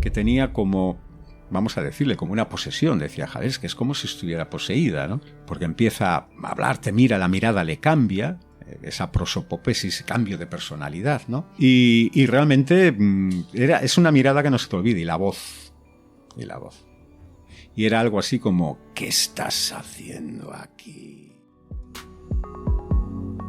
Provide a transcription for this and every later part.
que tenía como, vamos a decirle, como una posesión. Decía, Javier, es que es como si estuviera poseída, ¿no? Porque empieza a hablar, te mira, la mirada le cambia, esa prosopopesis, cambio de personalidad, ¿no? Y realmente es una mirada que no se te olvida, y la voz. Y era algo así como, ¿qué estás haciendo aquí?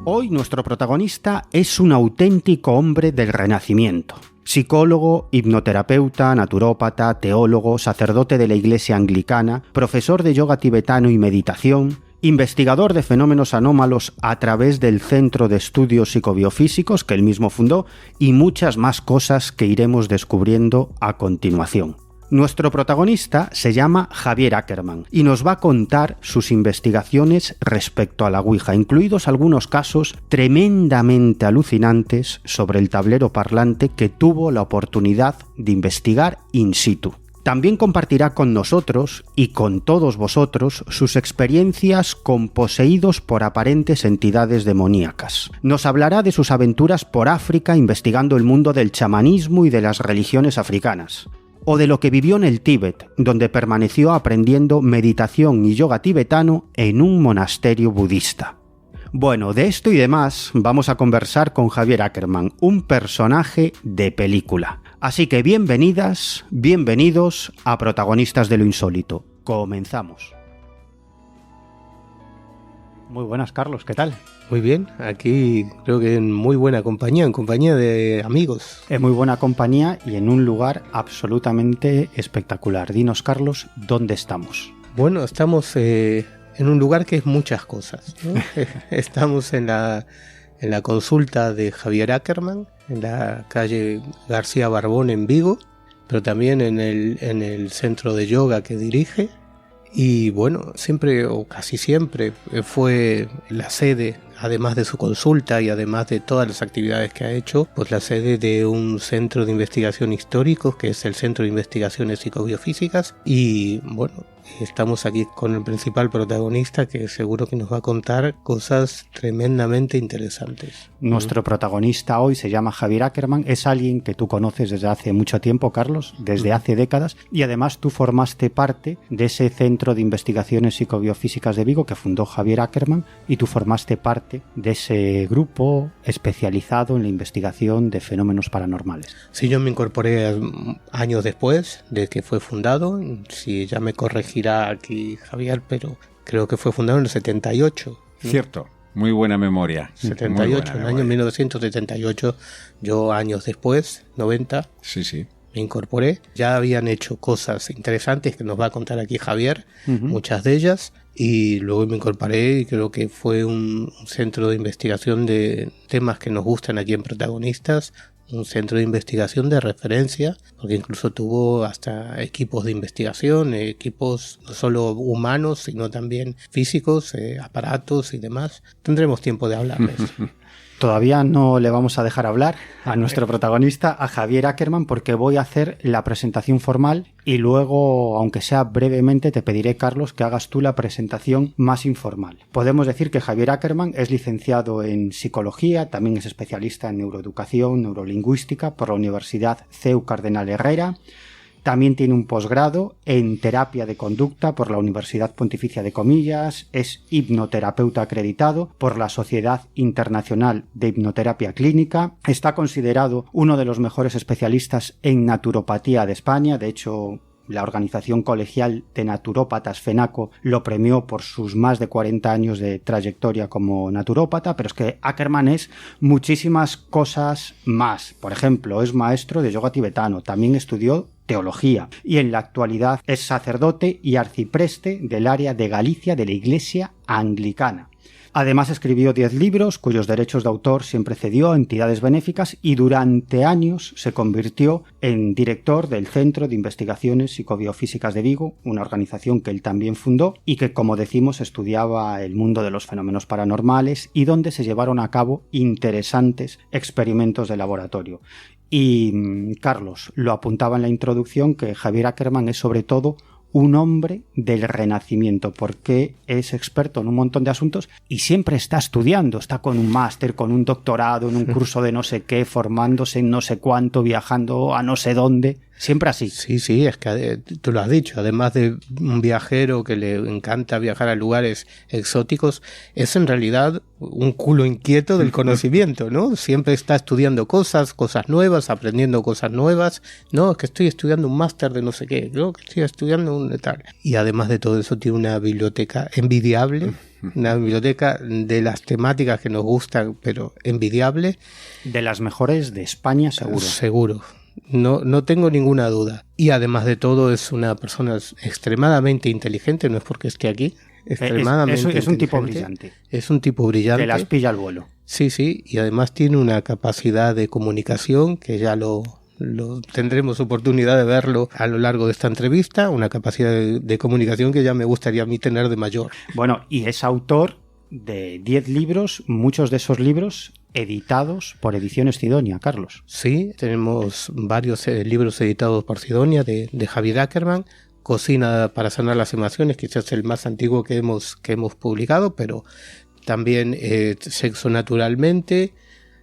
Hoy nuestro protagonista es un auténtico hombre del Renacimiento. Psicólogo, hipnoterapeuta, naturópata, teólogo, sacerdote de la Iglesia anglicana, profesor de yoga tibetano y meditación, investigador de fenómenos anómalos a través del Centro de Estudios Psicobiofísicos que él mismo fundó, y muchas más cosas que iremos descubriendo a continuación. Nuestro protagonista se llama Javier Ackerman y nos va a contar sus investigaciones respecto a la Ouija, incluidos algunos casos tremendamente alucinantes sobre el tablero parlante que tuvo la oportunidad de investigar in situ. También compartirá con nosotros y con todos vosotros sus experiencias con poseídos por aparentes entidades demoníacas. Nos hablará de sus aventuras por África investigando el mundo del chamanismo y de las religiones africanas, o de lo que vivió en el Tíbet, donde permaneció aprendiendo meditación y yoga tibetano en un monasterio budista. Bueno, de esto y demás vamos a conversar con Javier Ackerman, un personaje de película. Así que bienvenidas, bienvenidos a Protagonistas de lo Insólito. Comenzamos. Muy buenas, Carlos, ¿qué tal? Muy bien, aquí creo que en muy buena compañía, en compañía de amigos. En muy buena compañía y en un lugar absolutamente espectacular. Dinos, Carlos, ¿dónde estamos? Bueno, estamos en un lugar que es muchas cosas, ¿no? Estamos en la consulta de Javier Ackerman, en la calle García Barbón en Vigo, pero también en el centro de yoga que dirige. Y bueno, siempre o casi siempre fue la sede, además de su consulta y además de todas las actividades que ha hecho, pues la sede de un centro de investigación histórico que es el Centro de Investigaciones Psicobiofísicas. Y bueno, estamos aquí con el principal protagonista que seguro que nos va a contar cosas tremendamente interesantes. Nuestro protagonista hoy se llama Javier Ackerman, es alguien que tú conoces desde hace mucho tiempo, Carlos, desde hace décadas, y además tú formaste parte de ese Centro de Investigaciones Psicobiofísicas de Vigo que fundó Javier Ackerman, y tú formaste parte de ese grupo especializado en la investigación de fenómenos paranormales. Sí, yo me incorporé años después de que fue fundado, si ya me corregirá aquí Javier, pero creo que fue fundado en el 78. Cierto, muy buena memoria. 78, en el año 1978, yo años después, 90, sí. Me incorporé. Ya habían hecho cosas interesantes que nos va a contar aquí Javier, muchas de ellas, y luego me incorporé y creo que fue un centro de investigación de temas que nos gustan aquí en Protagonistas, un centro de investigación de referencia, porque incluso tuvo hasta equipos de investigación, equipos no solo humanos, sino también físicos, aparatos y demás. Tendremos tiempo de hablarles. Todavía no le vamos a dejar hablar a nuestro protagonista, a Javier Ackerman, porque voy a hacer la presentación formal y luego, aunque sea brevemente, te pediré, Carlos, que hagas tú la presentación más informal. Podemos decir que Javier Ackerman es licenciado en psicología, también es especialista en neuroeducación, neurolingüística por la Universidad CEU Cardenal Herrera. También tiene un posgrado en terapia de conducta por la Universidad Pontificia de Comillas, es hipnoterapeuta acreditado por la Sociedad Internacional de Hipnoterapia Clínica, está considerado uno de los mejores especialistas en naturopatía de España, de hecho la Organización Colegial de Naturópatas, FENACO, lo premió por sus más de 40 años de trayectoria como naturópata, pero es que Ackerman es muchísimas cosas más. Por ejemplo, es maestro de yoga tibetano, también estudió teología y en la actualidad es sacerdote y arcipreste del área de Galicia de la Iglesia Anglicana. Además escribió 10 libros cuyos derechos de autor siempre cedió a entidades benéficas y durante años se convirtió en director del Centro de Investigaciones Psicobiofísicas de Vigo, una organización que él también fundó y que, como decimos, estudiaba el mundo de los fenómenos paranormales y donde se llevaron a cabo interesantes experimentos de laboratorio. Y Carlos lo apuntaba en la introducción que Javier Ackerman es sobre todo un hombre del Renacimiento, porque es experto en un montón de asuntos y siempre está estudiando, está con un máster, con un doctorado, en un curso de no sé qué, formándose en no sé cuánto, viajando a no sé dónde. Siempre así. Sí, es que tú lo has dicho, además de un viajero que le encanta viajar a lugares exóticos, es en realidad un culo inquieto del conocimiento, ¿no? Siempre está estudiando cosas nuevas, aprendiendo cosas nuevas. No, es que estoy estudiando un máster de no sé qué, ¿no? Que estoy estudiando un tal. Y además de todo eso tiene una biblioteca envidiable, una biblioteca de las temáticas que nos gustan, pero envidiable. De las mejores de España, seguro. Seguro. No tengo ninguna duda. Y además de todo es una persona extremadamente inteligente, no es porque esté aquí. Extremadamente es un tipo brillante. Es un tipo brillante. Que las pilla al vuelo. Sí, y además tiene una capacidad de comunicación que ya lo tendremos oportunidad de verlo a lo largo de esta entrevista, una capacidad de comunicación que ya me gustaría a mí tener de mayor. Bueno, y es autor de 10 libros, muchos de esos libros editados por Ediciones Sidonia, Carlos. Sí, tenemos varios libros editados por Sidonia de Javier Ackerman. Cocina para sanar las emociones, quizás el más antiguo que hemos publicado, pero también Sexo naturalmente,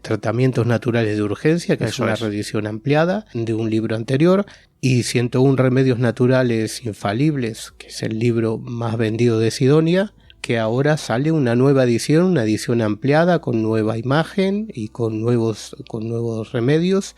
Tratamientos naturales de urgencia, que es una reedición ampliada de un libro anterior, y 101 remedios naturales infalibles, que es el libro más vendido de Sidonia, que ahora sale una nueva edición, una edición ampliada con nueva imagen y con nuevos remedios,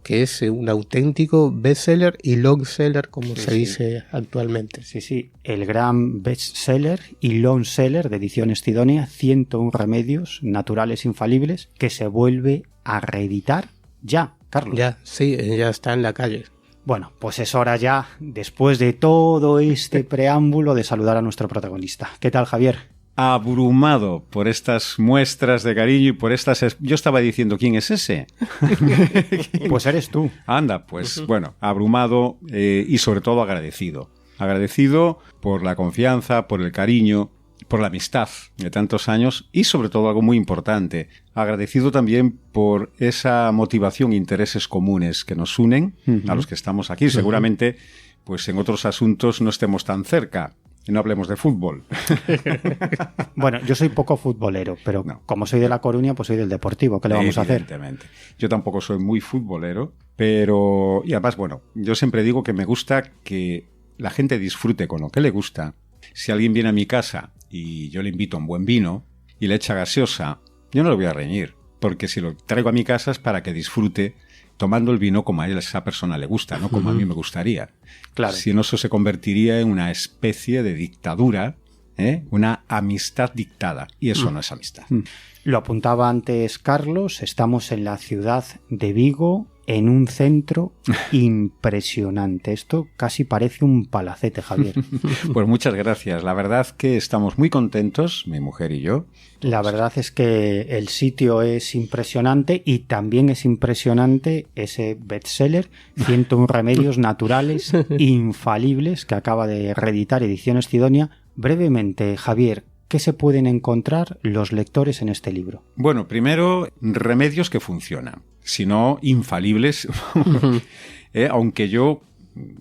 que es un auténtico bestseller y longseller, como se dice actualmente. Sí, el gran bestseller y longseller de Ediciones Sidonia, 101 remedios naturales infalibles, que se vuelve a reeditar ya, Carlos. Ya está en la calle. Bueno, pues es hora ya, después de todo este preámbulo, de saludar a nuestro protagonista. ¿Qué tal, Javier? Abrumado por estas muestras de cariño y por estas... Yo estaba diciendo, ¿quién es ese? Pues eres tú. Anda, pues bueno, abrumado y sobre todo agradecido. Agradecido por la confianza, por el cariño, por la amistad de tantos años y sobre todo algo muy importante, agradecido también por esa motivación e intereses comunes que nos unen a los que estamos aquí. Seguramente, pues en otros asuntos no estemos tan cerca. Y no hablemos de fútbol. Bueno, yo soy poco futbolero, pero como soy de La Coruña, pues soy del Deportivo. ¿Qué le vamos a hacer? Evidentemente. Yo tampoco soy muy futbolero, pero... Y además, bueno, yo siempre digo que me gusta que la gente disfrute con lo que le gusta. Si alguien viene a mi casa y yo le invito a un buen vino y le echa gaseosa, yo no le voy a reñir, porque si lo traigo a mi casa es para que disfrute tomando el vino como a esa persona le gusta, no como a mí me gustaría. Claro. Si no, eso se convertiría en una especie de dictadura, una amistad dictada, y eso no es amistad. Lo apuntaba antes Carlos, estamos en la ciudad de Vigo, en un centro impresionante. Esto casi parece un palacete, Javier. Pues muchas gracias. La verdad que estamos muy contentos, mi mujer y yo. La verdad es que el sitio es impresionante y también es impresionante ese bestseller, 101 remedios naturales infalibles, que acaba de reeditar Ediciones Sidonia. Brevemente, Javier, ¿qué se pueden encontrar los lectores en este libro? Bueno, primero, remedios que funcionan, si no infalibles, aunque yo,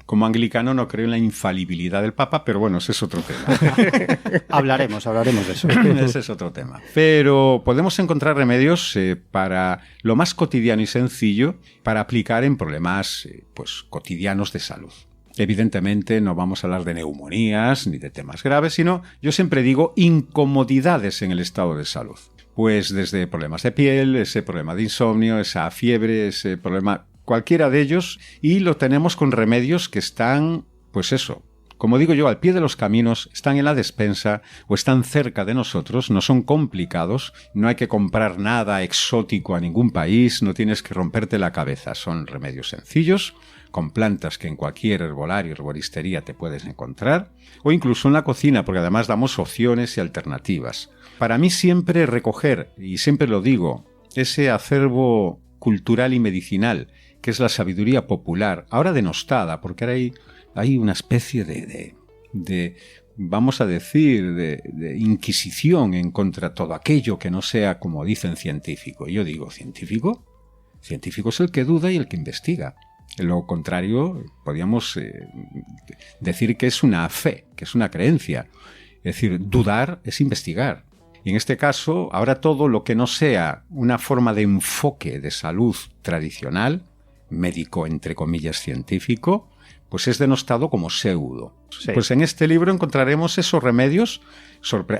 como anglicano, no creo en la infalibilidad del Papa, pero bueno, ese es otro tema. Hablaremos de eso. Ese es otro tema. Pero podemos encontrar remedios para lo más cotidiano y sencillo para aplicar en problemas pues cotidianos de salud. Evidentemente no vamos a hablar de neumonías ni de temas graves, sino, yo siempre digo, incomodidades en el estado de salud. Pues desde problemas de piel, ese problema de insomnio, esa fiebre, ese problema, cualquiera de ellos, y lo tenemos con remedios que están, pues eso, como digo yo, al pie de los caminos, están en la despensa o están cerca de nosotros, no son complicados, no hay que comprar nada exótico a ningún país, no tienes que romperte la cabeza, son remedios sencillos, con plantas que en cualquier herbolario, herboristería te puedes encontrar, o incluso en la cocina, porque además damos opciones y alternativas. Para mí siempre recoger, y siempre lo digo, ese acervo cultural y medicinal, que es la sabiduría popular, ahora denostada, porque ahora hay una especie de vamos a decir, de inquisición en contra de todo aquello que no sea, como dicen, científico. Y yo digo, ¿científico? Científico es el que duda y el que investiga. Lo contrario, podríamos decir que es una fe, que es una creencia. Es decir, dudar es investigar. Y en este caso, ahora todo lo que no sea una forma de enfoque de salud tradicional, médico, entre comillas, científico, pues es denostado como pseudo. Sí. Pues en este libro encontraremos esos remedios.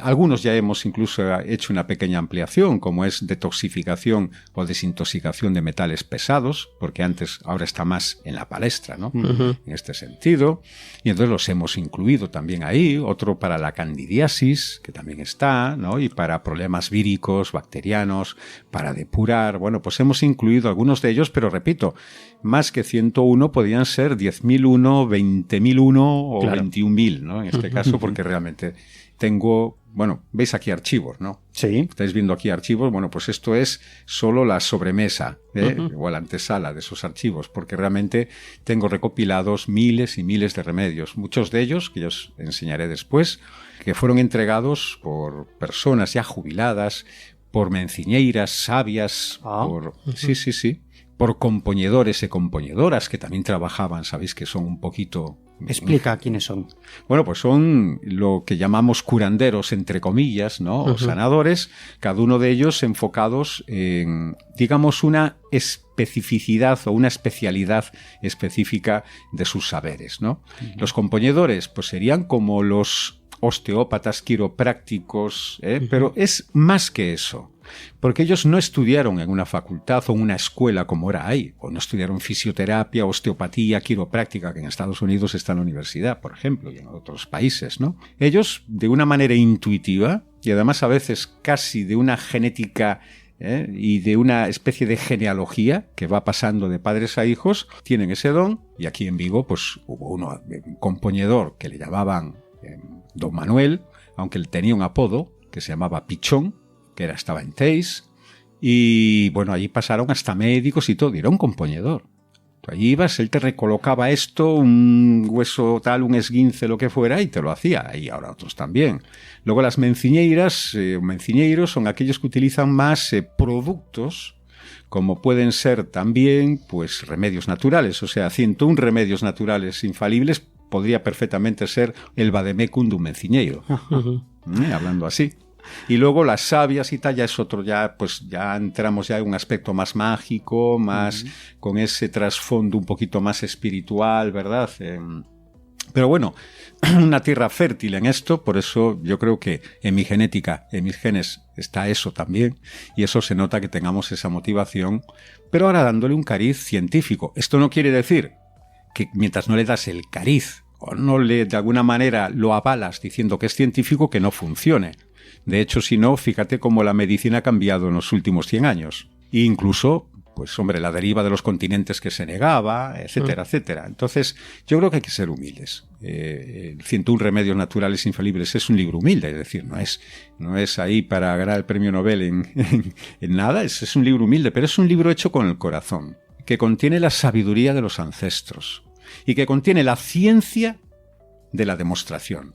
Algunos ya hemos incluso hecho una pequeña ampliación, como es detoxificación o desintoxicación de metales pesados, porque ahora está más en la palestra, ¿no? En este sentido. Y entonces los hemos incluido también ahí. Otro para la candidiasis, que también está, ¿no? Y para problemas víricos, bacterianos, para depurar. Bueno, pues hemos incluido algunos de ellos, pero repito, más que 101 podían ser 10.001, 20.001 o claro. 21.000, ¿no? En este caso, porque realmente tengo, bueno, veis aquí archivos, ¿no? Sí. Estáis viendo aquí archivos, bueno, pues esto es solo la sobremesa, o la antesala de esos archivos, porque realmente tengo recopilados miles y miles de remedios, muchos de ellos, que yo os enseñaré después, que fueron entregados por personas ya jubiladas, por menciñeiras sabias, por compoñedores y compoñedoras que también trabajaban, sabéis que son un poquito... Explica quiénes son. Bueno, pues son lo que llamamos curanderos, entre comillas, ¿no? O sanadores, cada uno de ellos enfocados en, digamos, una especificidad o una especialidad específica de sus saberes, ¿no? Los compoñedores, pues serían como los osteópatas quiroprácticos, pero es más que eso. Porque ellos no estudiaron en una facultad o una escuela como era ahí, o no estudiaron fisioterapia, osteopatía, quiropráctica, que en Estados Unidos está en la universidad, por ejemplo, y en otros países, ¿no? Ellos, de una manera intuitiva, y además a veces casi de una genética y de una especie de genealogía que va pasando de padres a hijos, tienen ese don, y aquí en Vigo pues hubo un compoñedor que le llamaban Don Manuel, aunque él tenía un apodo que se llamaba Pichón, que estaba en Teis, y bueno, allí pasaron hasta médicos y todo, y era un compoñedor. Tú allí ibas, él te recolocaba esto, un hueso tal, un esguince, lo que fuera, y te lo hacía, y ahora otros también. Luego las menciñeiras, menciñeiros son aquellos que utilizan más productos, como pueden ser también pues remedios naturales, o sea, 101 remedios naturales infalibles, podría perfectamente ser el vademecum de un menciñeiro, hablando así. Y luego las sabias y tal, ya es otro, ya pues ya entramos ya en un aspecto más mágico, más con ese trasfondo un poquito más espiritual, ¿verdad? Pero bueno, una tierra fértil en esto, por eso yo creo que en mi genética, en mis genes está eso también, y eso se nota que tengamos esa motivación, pero ahora dándole un cariz científico. Esto no quiere decir que mientras no le das el cariz o no le de alguna manera lo avalas diciendo que es científico, que no funcione. De hecho, si no, fíjate cómo la medicina ha cambiado en los últimos 100 años. E incluso, pues hombre, la deriva de los continentes que se negaba, etcétera, etcétera. Entonces, yo creo que hay que ser humildes. 101 remedios naturales infalibles es un libro humilde, es decir, no es ahí para ganar el premio Nobel en nada, es un libro humilde, pero es un libro hecho con el corazón, que contiene la sabiduría de los ancestros y que contiene la ciencia de la demostración.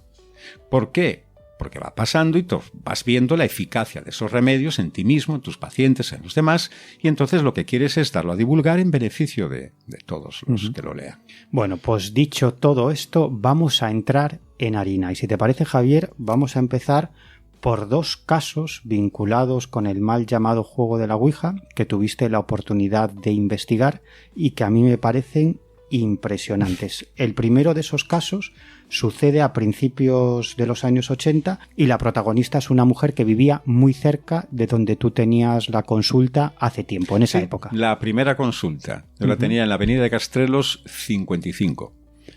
¿Por qué? Porque va pasando y vas viendo la eficacia de esos remedios en ti mismo, en tus pacientes, en los demás, y entonces lo que quieres es darlo a divulgar en beneficio de todos los que lo lean. Bueno, pues dicho todo esto, vamos a entrar en harina. Y si te parece, Javier, vamos a empezar por dos casos vinculados con el mal llamado juego de la Ouija, que tuviste la oportunidad de investigar y que a mí me parecen impresionantes. El primero de esos casos sucede a principios de los años 80 y la protagonista es una mujer que vivía muy cerca de donde tú tenías la consulta hace tiempo, en esa época. La primera consulta, yo la tenía en la avenida de Castrelos 55,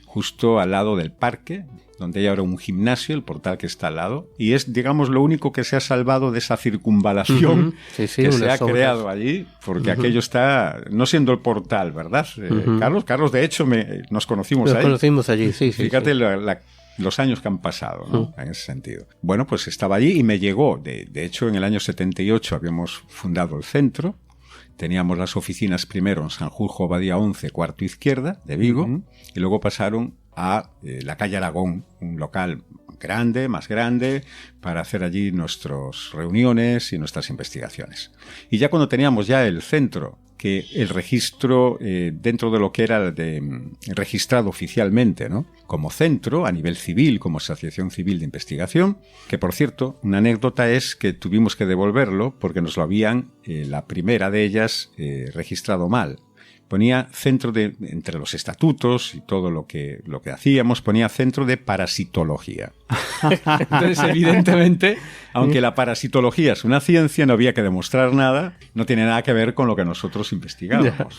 justo al lado del parque, donde hay ahora un gimnasio, el portal que está al lado, y es, digamos, lo único que se ha salvado de esa circunvalación que se ha creado allí, porque aquello está, no siendo el portal, ¿verdad? Carlos, de hecho, nos conocimos ahí. Nos conocimos allí, sí. Fíjate los años que han pasado, ¿no? En ese sentido. Bueno, pues estaba allí y me llegó, de hecho, en el año 78 habíamos fundado el centro. Teníamos las oficinas primero en San Julio Abadía 11, cuarto izquierda, de Vigo, y luego pasaron a la calle Aragón, un local grande, más grande, para hacer allí nuestras reuniones y nuestras investigaciones. Y ya cuando teníamos ya el centro, que el registro dentro de lo que era registrado oficialmente, ¿no? Como centro, a nivel civil, como asociación civil de investigación, que por cierto, una anécdota es que tuvimos que devolverlo porque nos lo habían, la primera de ellas, registrado mal. ponía centro de, entre los estatutos y todo lo que hacíamos, ponía centro de parasitología. Entonces, evidentemente, aunque la parasitología es una ciencia, no había que demostrar nada, no tiene nada que ver con lo que nosotros investigábamos.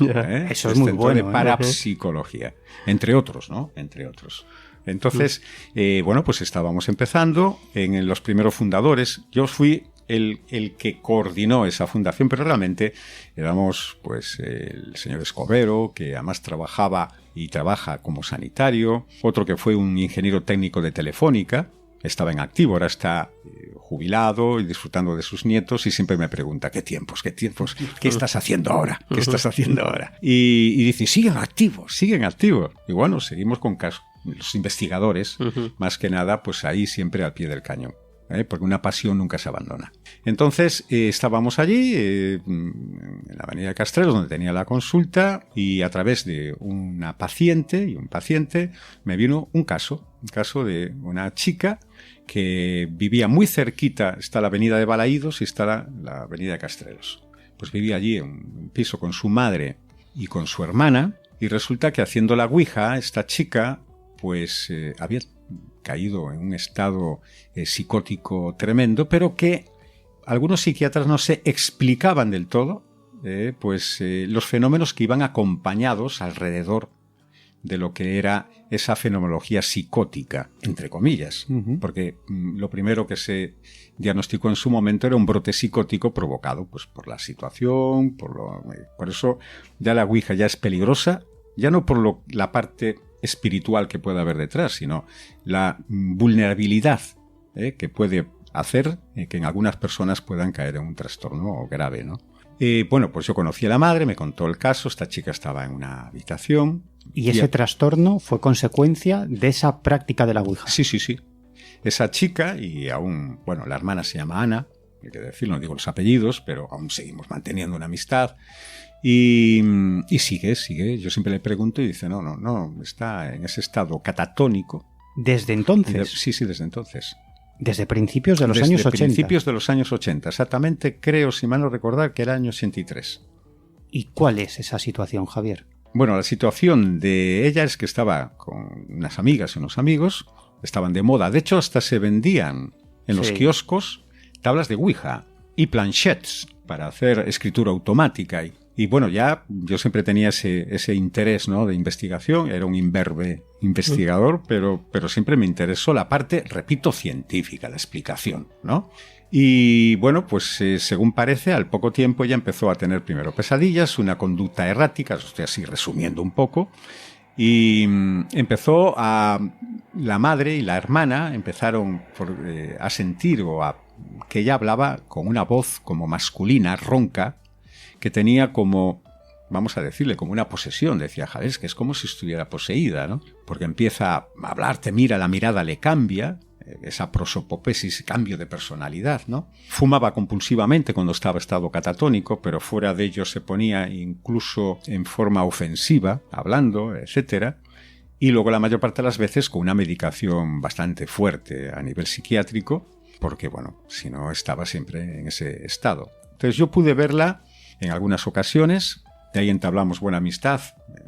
Eso es muy bueno. De parapsicología, entre otros, ¿no? Entre otros. Entonces, bueno, pues estábamos empezando en los primeros fundadores. Yo fui el que coordinó esa fundación, pero realmente éramos pues el señor Escobero, que además trabajaba y trabaja como sanitario, otro que fue un ingeniero técnico de Telefónica, estaba en activo, ahora está jubilado y disfrutando de sus nietos y siempre me pregunta, ¿qué tiempos? ¿Qué estás haciendo ahora? ¿Qué estás haciendo ahora? Y dice, siguen activos. Y bueno, seguimos con los investigadores, más que nada, pues ahí siempre al pie del cañón. Porque una pasión nunca se abandona. Entonces estábamos allí en la avenida de Castrelos, donde tenía la consulta, y a través de una paciente y un paciente me vino un caso de una chica que vivía muy cerquita, está la avenida de Balaídos y está la avenida de Castrelos. Pues vivía allí en un piso con su madre y con su hermana, y resulta que haciendo la ouija, esta chica pues había caído en un estado psicótico tremendo, pero que algunos psiquiatras no se explicaban del todo los fenómenos que iban acompañados alrededor de lo que era esa fenomenología psicótica, entre comillas, porque lo primero que se diagnosticó en su momento era un brote psicótico provocado pues por la situación, por eso ya la ouija ya es peligrosa, ya no por la parte espiritual que pueda haber detrás, sino la vulnerabilidad que puede hacer que en algunas personas puedan caer en un trastorno grave, ¿no? Bueno, pues yo conocí a la madre, me contó el caso, esta chica estaba en una habitación. ¿Y ese trastorno fue consecuencia de esa práctica de la ouija? Sí. Esa chica, y aún, bueno, la hermana se llama Ana, hay que decirlo, no digo los apellidos, pero aún seguimos manteniendo una amistad. Y sigue. Yo siempre le pregunto y dice, no, está en ese estado catatónico. ¿Desde entonces? Sí, desde entonces. Desde principios de los años 80. Desde principios de los años 80. Exactamente, creo, si mal no recordar, que era el año 83. ¿Y cuál es esa situación, Javier? Bueno, la situación de ella es que estaba con unas amigas y unos amigos, estaban de moda. De hecho, hasta se vendían en los kioscos tablas de ouija y planchettes para hacer escritura automática. Y bueno, ya yo siempre tenía ese interés, ¿no?, de investigación. Era un imberbe investigador, pero siempre me interesó la parte, repito, científica, la explicación, ¿no? Y bueno, pues según parece, al poco tiempo ella empezó a tener primero pesadillas, una conducta errática, estoy así resumiendo un poco, y empezó la madre y la hermana empezaron a sentir que ella hablaba con una voz como masculina, ronca, que tenía como, vamos a decirle, como una posesión. Decía, Javier, que es como si estuviera poseída, ¿no? Porque empieza a hablar, te mira, la mirada le cambia, esa prosopopesis, cambio de personalidad, ¿no? Fumaba compulsivamente cuando estaba en estado catatónico, pero fuera de ello se ponía incluso en forma ofensiva, hablando, etcétera. Y luego la mayor parte de las veces con una medicación bastante fuerte a nivel psiquiátrico, porque, bueno, si no estaba siempre en ese estado. Entonces yo pude verla en algunas ocasiones, de ahí entablamos buena amistad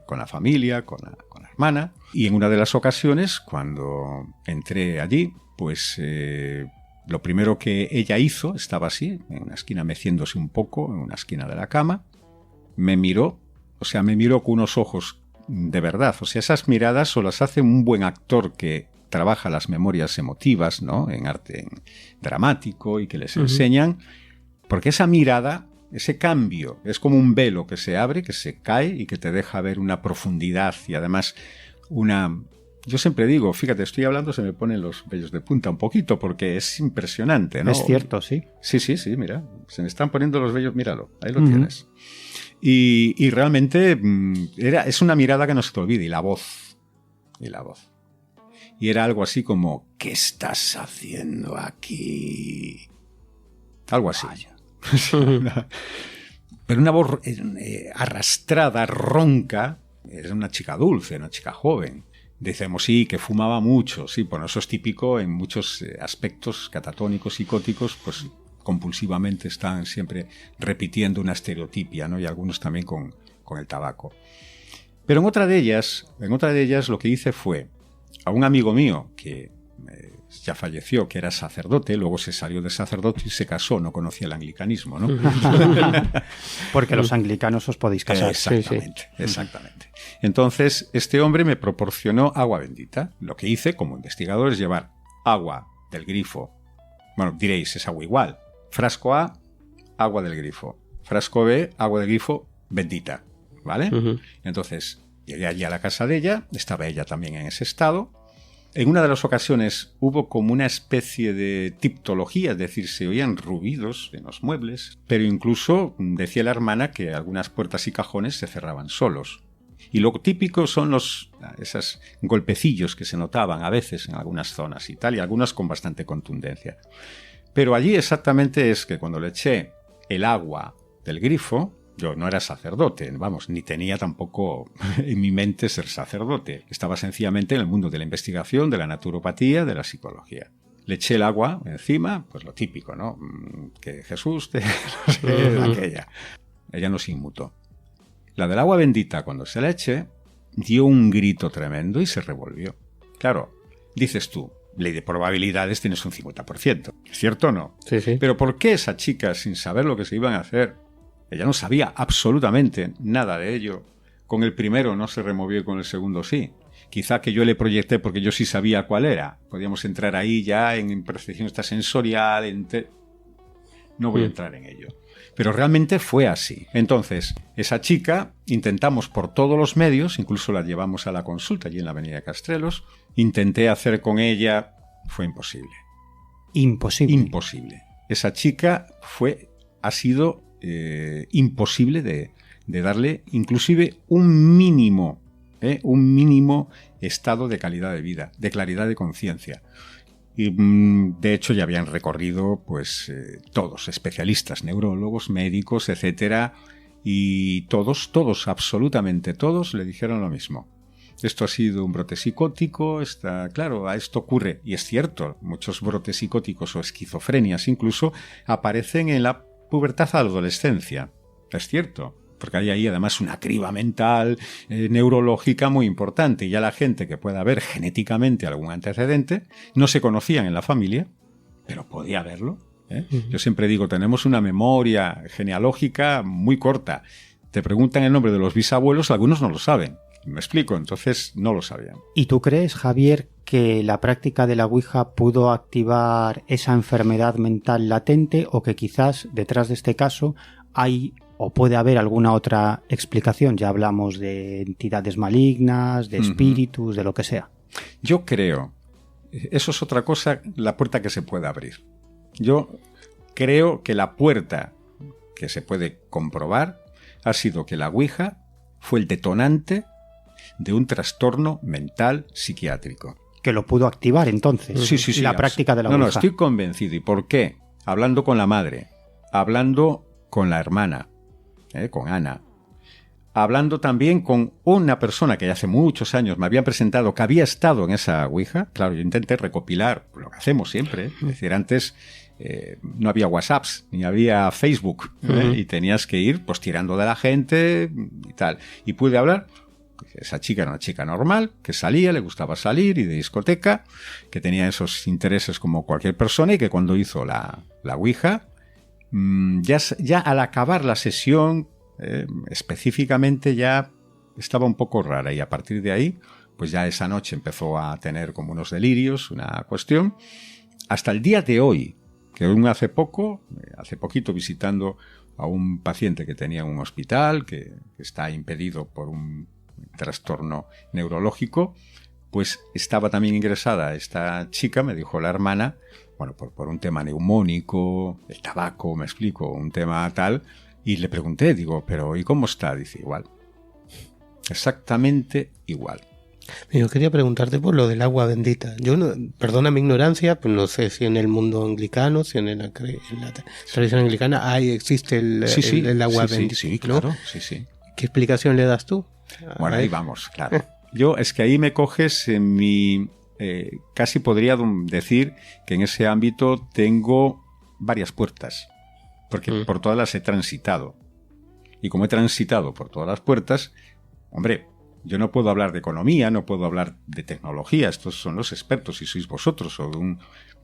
con la familia, con la hermana, y en una de las ocasiones, cuando entré allí, pues lo primero que ella hizo, estaba así, en una esquina meciéndose un poco, en una esquina de la cama, me miró con unos ojos de verdad. O sea, esas miradas solo las hace un buen actor que trabaja las memorias emotivas, ¿no?, en arte dramático y que les enseñan, porque esa mirada, ese cambio, es como un velo que se abre, que se cae y que te deja ver una profundidad y además yo siempre digo, fíjate, estoy hablando, se me ponen los vellos de punta un poquito porque es impresionante, ¿no? Es cierto, sí. Sí, mira, se me están poniendo los vellos, míralo, ahí lo tienes. Y realmente es una mirada que no se te olvide, y la voz. Y era algo así como, ¿qué estás haciendo aquí? Algo así. Pero una voz arrastrada, ronca. Era una chica dulce, una chica joven. Decimos, sí, que fumaba mucho. Sí, bueno, eso es típico en muchos aspectos catatónicos, psicóticos, pues compulsivamente están siempre repitiendo una estereotipia, ¿no? Y algunos también con con el tabaco. Pero en otra de ellas lo que hice fue a un amigo mío que ya falleció, que era sacerdote, luego se salió de sacerdote y se casó, no conocía el anglicanismo, ¿no? Porque los anglicanos os podéis casar. Exactamente, exactamente. Entonces, este hombre me proporcionó agua bendita. Lo que hice como investigador es llevar agua del grifo. Bueno, diréis, es agua igual. Frasco A, agua del grifo. Frasco B, agua del grifo bendita, ¿vale? Entonces, llegué allí a la casa de ella, estaba ella también en ese estado. En una de las ocasiones hubo como una especie de tiptología, es decir, se oían ruidos en los muebles, pero incluso decía la hermana que algunas puertas y cajones se cerraban solos. Y lo típico son esos golpecillos que se notaban a veces en algunas zonas y tal, y algunas con bastante contundencia. Pero allí exactamente es que cuando le eché el agua del grifo, yo no era sacerdote, vamos, ni tenía tampoco en mi mente ser sacerdote. Estaba sencillamente en el mundo de la investigación, de la naturopatía, de la psicología. Le eché el agua encima, pues lo típico, ¿no? Que Jesús te... no sé, aquella. Ella no se inmutó. La del agua bendita, cuando se la eché, dio un grito tremendo y se revolvió. Claro, dices tú, ley de probabilidades tienes un 50%, ¿cierto o no? Sí, sí. Pero ¿por qué esa chica, sin saber lo que se iban a hacer, ella no sabía absolutamente nada de ello, con el primero no se removió y con el segundo sí? Quizá que yo le proyecté porque yo sí sabía cuál era. Podíamos entrar ahí ya en percepción sensorial, no voy a entrar en ello. Pero realmente fue así. Entonces, esa chica, intentamos por todos los medios, incluso la llevamos a la consulta allí en la avenida Castrelos, intenté hacer con ella, fue imposible. Imposible. Imposible. Esa chica ha sido imposible de darle inclusive un mínimo estado de calidad de vida, de claridad de conciencia. Y de hecho ya habían recorrido pues todos, especialistas, neurólogos, médicos, etcétera, y todos, absolutamente todos le dijeron lo mismo. Esto ha sido un brote psicótico, claro, a esto ocurre, y es cierto, muchos brotes psicóticos o esquizofrenias incluso aparecen en la pubertad a la adolescencia, es cierto. Porque hay ahí además una criba mental, neurológica muy importante. Y ya la gente que pueda haber genéticamente algún antecedente, no se conocían en la familia, pero podía haberlo. Yo siempre digo, tenemos una memoria genealógica muy corta. Te preguntan el nombre de los bisabuelos, algunos no lo saben. Me explico, entonces no lo sabían. ¿Y tú crees, Javier, que la práctica de la Ouija pudo activar esa enfermedad mental latente o que quizás detrás de este caso hay o puede haber alguna otra explicación? Ya hablamos de entidades malignas, de espíritus, de lo que sea. Yo creo, eso es otra cosa, la puerta que se puede abrir. Yo creo que la puerta que se puede comprobar ha sido que la Ouija fue el detonante de un trastorno mental psiquiátrico. Que lo pudo activar entonces. Sí. La práctica de la Ouija. No, estoy convencido. ¿Y por qué? Hablando con la madre, hablando con la hermana, con Ana, hablando también con una persona que ya hace muchos años me había presentado, que había estado en esa Ouija. Claro, yo intenté recopilar lo que hacemos siempre, es decir, antes no había WhatsApps, ni había Facebook, y tenías que ir pues tirando de la gente y tal. Y pude hablar. Esa chica era una chica normal, que salía, le gustaba salir y de discoteca, que tenía esos intereses como cualquier persona y que cuando hizo la Ouija, ya al acabar la sesión, específicamente ya estaba un poco rara, y a partir de ahí, pues ya esa noche empezó a tener como unos delirios, una cuestión, hasta el día de hoy, que aún hace poquito visitando a un paciente que tenía en un hospital, que está impedido por un trastorno neurológico, pues estaba también ingresada esta chica, me dijo la hermana, bueno, por un tema neumónico, el tabaco, me explico, un tema tal, y le pregunté, digo, pero ¿y cómo está? Dice, igual. Exactamente igual. Yo quería preguntarte por lo del agua bendita. Yo, perdona mi ignorancia, pero no sé si en el mundo anglicano, si en la tradición anglicana existe el agua bendita. Sí, claro, ¿no? sí. ¿Qué explicación le das tú? Bueno, ahí vamos, claro. Yo, es que ahí me coges en mi... casi podría decir que en ese ámbito tengo varias puertas, porque por todas las he transitado. y como he transitado por todas las puertas, hombre, yo no puedo hablar de economía, no puedo hablar de tecnología, estos son los expertos y sois vosotros,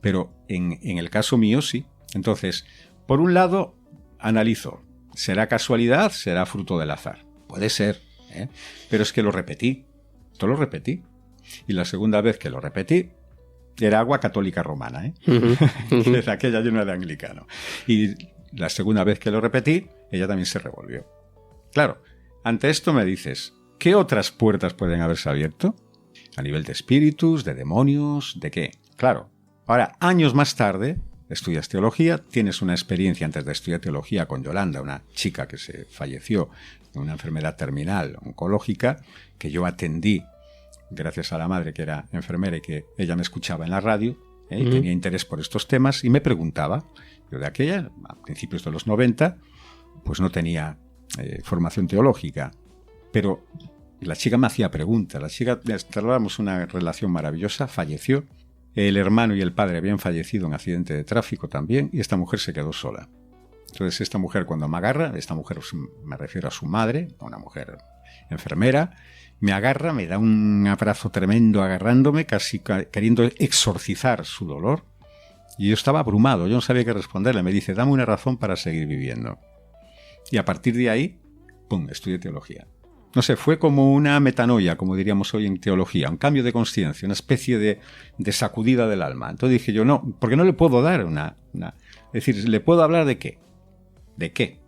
pero en el caso mío sí. Entonces, por un lado, analizo, ¿será casualidad? ¿Será fruto del azar? Puede ser, ¿eh? Pero es que lo repetí, esto lo repetí. Y la segunda vez que lo repetí, era agua católica romana, ¿eh? Desde aquella yo no era anglicano. Y la segunda vez que lo repetí, ella también se revolvió. Claro, ante esto me dices, ¿qué otras puertas pueden haberse abierto? A nivel de espíritus, de demonios, ¿de qué? Claro, ahora, años más tarde, estudias teología, tienes una experiencia antes de estudiar teología con Yolanda, una chica que se falleció de una enfermedad terminal oncológica, que yo atendí gracias a la madre que era enfermera y que ella me escuchaba en la radio, y tenía interés por estos temas y me preguntaba. Yo de aquella, a principios de los 90, pues no tenía formación teológica, pero la chica me hacía preguntas. La chica, establecimos una relación maravillosa, falleció. El hermano y el padre habían fallecido en accidente de tráfico también y esta mujer se quedó sola. Entonces esta mujer cuando me agarra, esta mujer me refiero a su madre, una mujer enfermera, me agarra, me da un abrazo tremendo agarrándome, casi queriendo exorcizar su dolor. Y yo estaba abrumado, yo no sabía qué responderle. Me dice, dame una razón para seguir viviendo. Y a partir de ahí, ¡pum!, estudié teología. No sé, fue como una metanoia, como diríamos hoy en teología, un cambio de conciencia, una especie de sacudida del alma. Entonces dije yo, no, porque no le puedo dar una... Es decir, ¿le puedo hablar de qué? ¿De qué?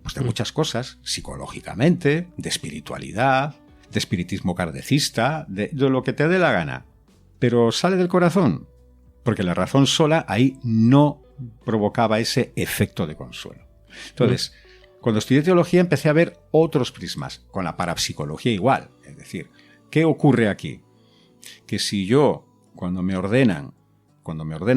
Pues de muchas cosas, psicológicamente, de espiritualidad, de espiritismo kardecista, de lo que te dé la gana. Pero sale del corazón, porque la razón sola ahí no provocaba ese efecto de consuelo. Entonces, cuando estudié teología empecé a ver otros prismas, con la parapsicología igual. Es decir, ¿qué ocurre aquí? Que si yo, cuando me ordenan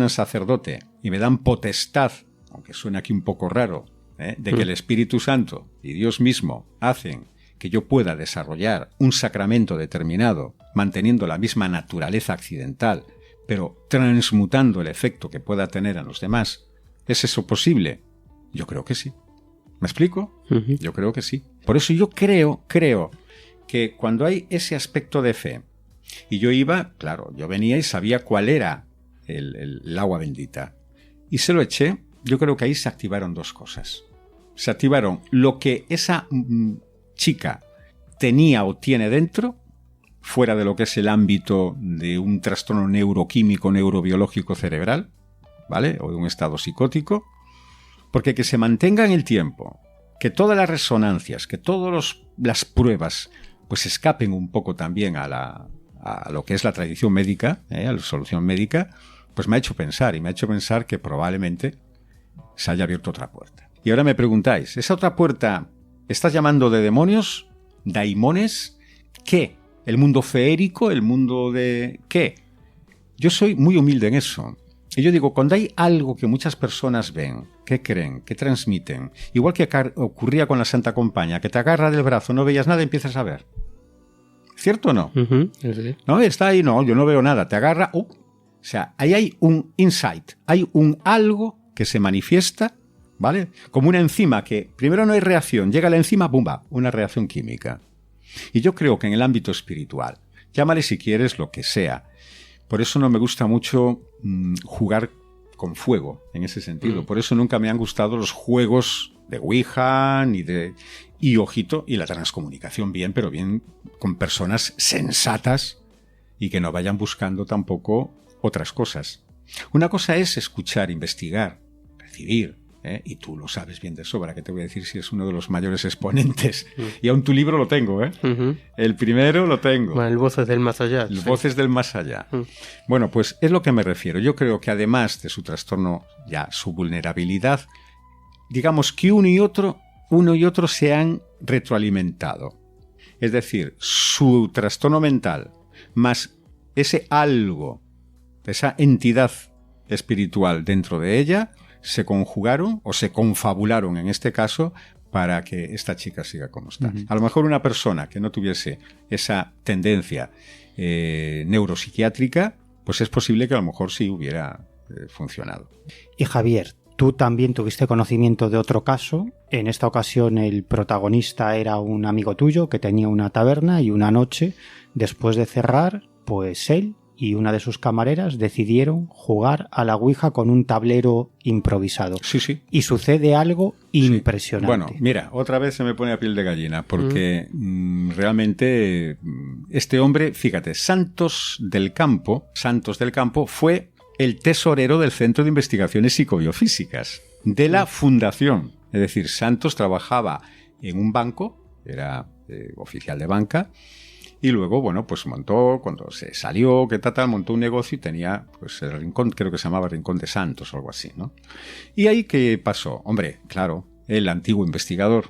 sacerdote y me dan potestad, aunque suene aquí un poco raro, de que el Espíritu Santo y Dios mismo hacen que yo pueda desarrollar un sacramento determinado, manteniendo la misma naturaleza accidental, pero transmutando el efecto que pueda tener a los demás, ¿es eso posible? Yo creo que sí. ¿Me explico? Yo creo que sí. Por eso yo creo que cuando hay ese aspecto de fe, y yo iba, claro, yo venía y sabía cuál era el agua bendita, y se lo eché, yo creo que ahí se activaron dos cosas. Se activaron lo que esa chica tenía o tiene dentro, fuera de lo que es el ámbito de un trastorno neuroquímico, neurobiológico cerebral, ¿vale? O de un estado psicótico, porque que se mantenga en el tiempo, que todas las resonancias, que todas las pruebas, pues escapen un poco también a lo que es la tradición médica, a la solución médica, pues me ha hecho pensar, y me ha hecho pensar que probablemente se haya abierto otra puerta. Y ahora me preguntáis, ¿esa otra puerta estás llamando de demonios? ¿Daimones? ¿Qué? ¿El mundo feérico? ¿El mundo de qué? Yo soy muy humilde en eso. Y yo digo, cuando hay algo que muchas personas ven, que creen, que transmiten, igual que ocurría con la Santa Compañía, que te agarra del brazo, no veías nada y empiezas a ver. ¿Cierto o no? Sí. No, está ahí, no, yo no veo nada, te agarra, o sea, ahí hay un insight, hay un algo que se manifiesta, ¿vale? Como una enzima que primero no hay reacción, llega la enzima, ¡bumba!, una reacción química. Y yo creo que en el ámbito espiritual, llámale si quieres lo que sea, por eso no me gusta mucho jugar con fuego, en ese sentido. Por eso nunca me han gustado los juegos de Ouija, y ojito, y la transcomunicación bien, pero bien con personas sensatas y que no vayan buscando tampoco otras cosas. Una cosa es escuchar, investigar, recibir, y tú lo sabes bien de sobra, que te voy a decir si es uno de los mayores exponentes. Y aún tu libro lo tengo, El primero lo tengo. Bueno, el Voces del Más Allá. El Voces del Más Allá. Bueno, pues es lo que me refiero. Yo creo que además de su trastorno, ya su vulnerabilidad, digamos que uno y otro se han retroalimentado. Es decir, su trastorno mental más ese algo, esa entidad espiritual dentro de ella, se conjugaron o se confabularon en este caso para que esta chica siga como está. A lo mejor una persona que no tuviese esa tendencia neuropsiquiátrica, pues es posible que a lo mejor sí hubiera funcionado. Y Javier, tú también tuviste conocimiento de otro caso En esta ocasión el protagonista era un amigo tuyo que tenía una taberna y una noche, después de cerrar, pues él y una de sus camareras decidieron jugar a la Ouija con un tablero improvisado. Sí, sí. Y sucede algo impresionante. Bueno, mira, otra vez se me pone a piel de gallina, porque realmente este hombre, fíjate, Santos del Campo fue el tesorero del Centro de Investigaciones Psicobiofísicas de la Fundación. Es decir, Santos trabajaba en un banco, era oficial de banca, y luego, bueno, pues montó, cuando se salió, montó un negocio y tenía, pues el rincón, creo que se llamaba Rincón de Santos o algo así, ¿no? Y ahí, ¿qué pasó? Hombre, claro, el antiguo investigador,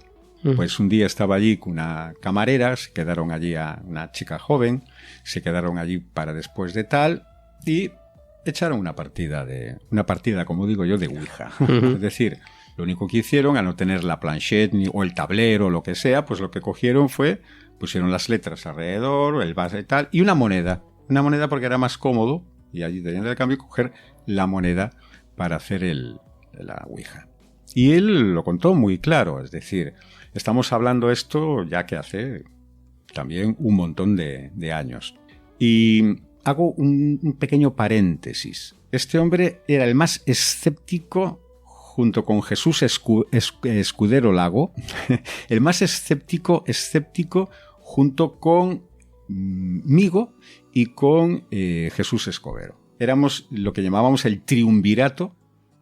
pues un día estaba allí con una camarera, se quedaron allí a una chica joven, se quedaron allí para después de tal, y echaron una partida, como digo yo, de Ouija. Es decir, lo único que hicieron, a no tener la planchette o el tablero o lo que sea, pues lo que cogieron fue, pusieron las letras alrededor, el vaso y tal, y una moneda porque era más cómodo, y allí tenían el cambio, coger la moneda para hacer la Ouija. Y él lo contó muy claro, es decir, estamos hablando esto ya que hace también un montón de años. Y hago un pequeño paréntesis. Este hombre era el más escéptico, junto con Jesús Escudero Lago, el más escéptico junto con Migo y con Jesús Escobero. Éramos lo que llamábamos el triunvirato,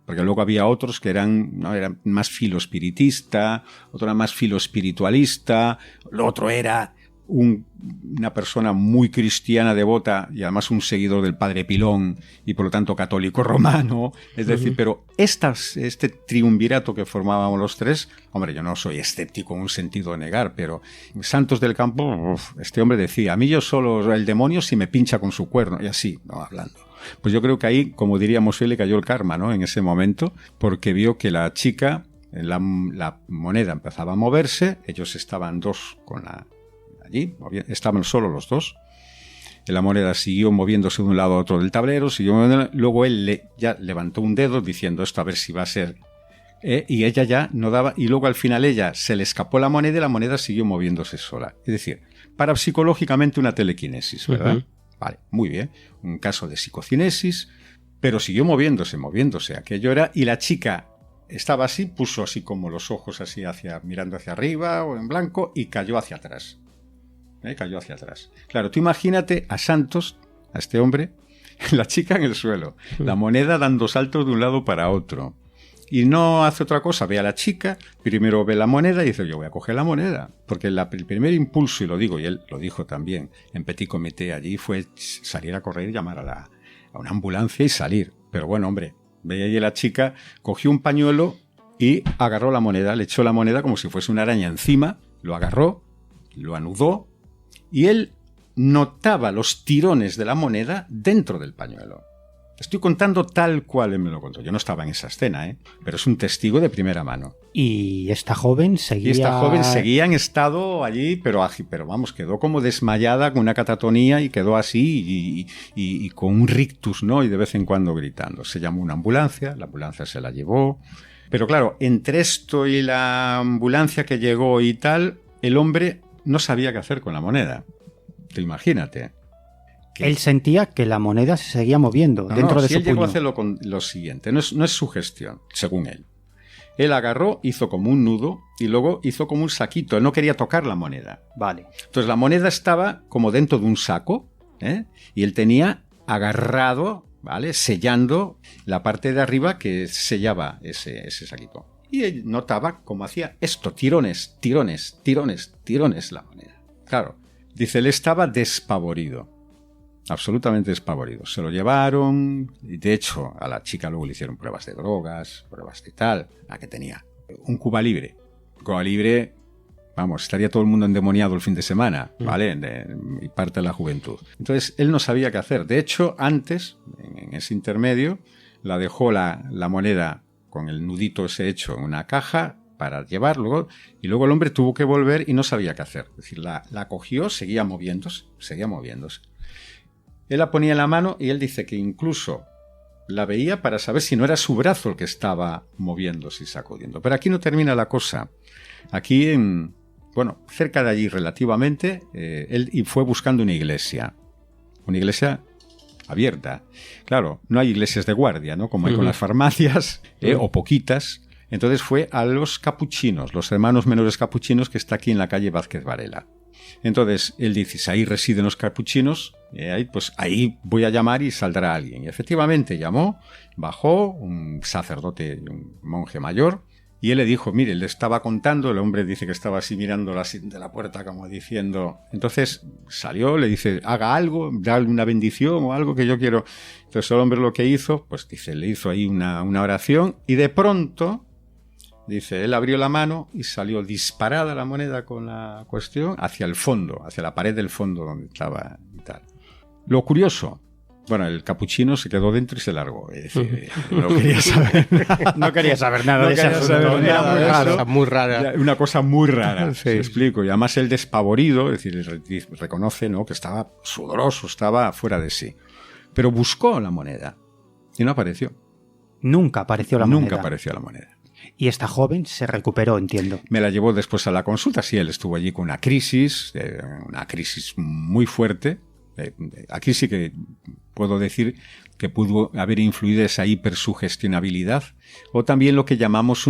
porque luego había otros que eran más filoespiritista, otro era más filoespiritualista, lo otro era una persona muy cristiana, devota, y además un seguidor del Padre Pilón y por lo tanto católico romano. Es decir, pero este triunvirato que formábamos los tres, hombre, yo no soy escéptico en un sentido de negar, pero Santos del Campo, este hombre decía, a mí yo solo el demonio si me pincha con su cuerno, y así, no hablando. Pues yo creo que ahí, como diríamos hoy, le cayó el karma, ¿no? En ese momento, porque vio que la chica, la moneda empezaba a moverse, ellos estaban dos con allí, estaban solo los dos. La moneda siguió moviéndose de un lado a otro del tablero, luego él ya levantó un dedo diciendo esto a ver si va a ser, y ella ya no daba, y luego al final ella se le escapó la moneda y la moneda siguió moviéndose sola. Es decir, parapsicológicamente una telequinesis, ¿verdad? Vale, muy bien, un caso de psicocinesis, pero siguió moviéndose, aquello era, y la chica estaba así, puso así como los ojos así mirando hacia arriba o en blanco y cayó hacia atrás. Cayó hacia atrás. Claro, tú imagínate a Santos, a este hombre, la chica en el suelo, la moneda dando saltos de un lado para otro. Y no hace otra cosa, ve a la chica, primero ve la moneda y dice, yo voy a coger la moneda. Porque el primer impulso, y lo digo, y él lo dijo también en Petit Comité allí, fue salir a correr y llamar a una ambulancia y salir. Pero bueno, hombre, veía ahí a la chica, cogió un pañuelo y agarró la moneda, le echó la moneda como si fuese una araña encima, lo agarró, lo anudó, y él notaba los tirones de la moneda dentro del pañuelo. Estoy contando tal cual él me lo contó. Yo no estaba en esa escena, pero es un testigo de primera mano. Y esta joven seguía en estado allí, pero vamos, quedó como desmayada con una catatonía y quedó así y con un rictus, ¿no? Y de vez en cuando gritando. Se llamó una ambulancia, la ambulancia se la llevó. Pero claro, entre esto y la ambulancia que llegó y tal, el hombre no sabía qué hacer con la moneda. Te imagínate. Él sentía que la moneda se seguía moviendo dentro de su puño. Él llegó a hacerlo con lo siguiente, no es su gestión, según él. Él agarró, hizo como un nudo y luego hizo como un saquito. Él no quería tocar la moneda. Vale. Entonces la moneda estaba como dentro de un saco, y él tenía agarrado, ¿vale? Sellando la parte de arriba que sellaba ese saquito. Y él notaba cómo hacía esto, tirones la moneda. Claro, dice, él estaba despavorido. Absolutamente despavorido. Se lo llevaron y de hecho a la chica luego le hicieron pruebas de drogas, pruebas de tal, la que tenía un Cuba Libre. Cuba Libre, vamos, estaría todo el mundo endemoniado el fin de semana, ¿vale? Y parte de la juventud. Entonces él no sabía qué hacer. De hecho, antes, en ese intermedio, la dejó la moneda con el nudito ese hecho en una caja para llevarlo, y luego el hombre tuvo que volver y no sabía qué hacer. Es decir, la cogió, seguía moviéndose. Él la ponía en la mano y él dice que incluso la veía para saber si no era su brazo el que estaba moviéndose y sacudiendo. Pero aquí no termina la cosa. Aquí, cerca de allí relativamente, él fue buscando una iglesia abierta. Claro, no hay iglesias de guardia, ¿no? Como hay con las farmacias, o poquitas. Entonces fue a los capuchinos, los hermanos menores capuchinos, que está aquí en la calle Vázquez Varela. Entonces él dice, ahí residen los capuchinos, ahí voy a llamar y saldrá alguien. Y efectivamente llamó, bajó un sacerdote, un monje mayor, y él le dijo, mire, le estaba contando, el hombre dice que estaba así mirando de la puerta como diciendo, entonces salió, le dice, haga algo, dale una bendición o algo que yo quiero. Entonces el hombre lo que hizo, pues dice, le hizo ahí una oración, y de pronto, dice, él abrió la mano y salió disparada la moneda con la cuestión hacia el fondo, hacia la pared del fondo donde estaba y tal. Lo curioso, el capuchino se quedó dentro y se largó. Es decir, no quería saber nada. No quería saber nada de ese asunto. Era muy raro. Muy rara. Una cosa muy rara, Sí. te explico. Y además él despavorido, es decir, reconoce, ¿no?, que estaba sudoroso, estaba fuera de sí. Pero buscó la moneda y no apareció. Nunca apareció la moneda. Nunca apareció la moneda. Y esta joven se recuperó, entiendo. Me la llevó después a la consulta. Sí, él estuvo allí con una crisis muy fuerte. Aquí sí que puedo decir que pudo haber influido esa hipersugestionabilidad, o también lo que llamamos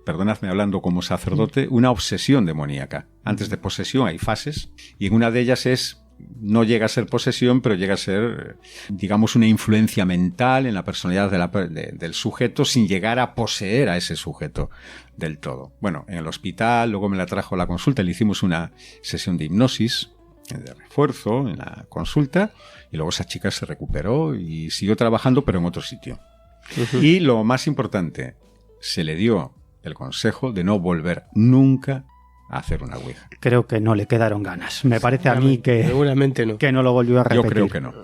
perdonadme hablando como sacerdote, una obsesión demoníaca. Antes de posesión hay fases, y en una de ellas no llega a ser posesión, pero llega a ser, digamos, una influencia mental en la personalidad del sujeto, sin llegar a poseer a ese sujeto del todo. Bueno, en el hospital, luego me la trajo a la consulta, le hicimos una sesión de hipnosis, de refuerzo en la consulta, y luego esa chica se recuperó y siguió trabajando, pero en otro sitio. Y lo más importante, se le dio el consejo de no volver nunca a hacer una ouija. Creo que no le quedaron ganas. Me parece a mí seguramente no. Que no lo volvió a repetir. Yo creo que no.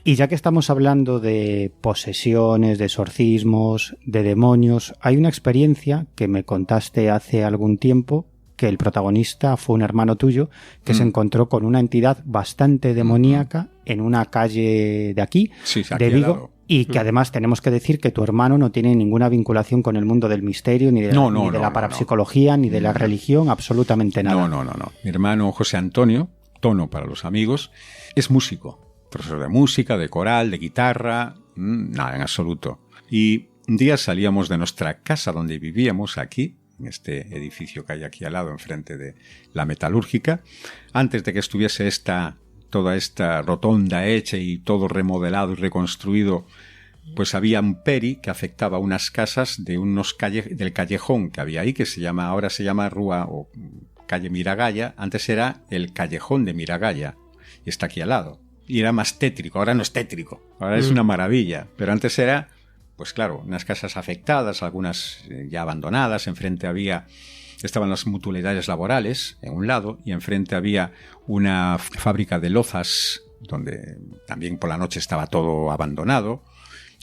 Y ya que estamos hablando de posesiones, de exorcismos, de demonios, hay una experiencia que me contaste hace algún tiempo, que el protagonista fue un hermano tuyo que se encontró con una entidad bastante demoníaca en una calle de aquí, de Vigo, y que además tenemos que decir que tu hermano no tiene ninguna vinculación con el mundo del misterio, ni de la parapsicología, ni de la religión, absolutamente nada. No. Mi hermano José Antonio, Tono para los amigos, es músico, profesor de música, de coral, de guitarra, nada en absoluto. Y un día salíamos de nuestra casa donde vivíamos aquí, en este edificio que hay aquí al lado, enfrente de la metalúrgica, antes de que estuviese toda esta rotonda hecha y todo remodelado y reconstruido, pues había un peri que afectaba unas casas de del callejón que había ahí, que ahora se llama Rúa o calle Miragaya. Antes era el callejón de Miragaya y está aquí al lado. Y era más tétrico, ahora no es tétrico, ahora es una maravilla, pero antes era, pues claro, unas casas afectadas, algunas ya abandonadas. Enfrente estaban las mutualidades laborales en un lado, y enfrente había una fábrica de lozas donde también por la noche estaba todo abandonado.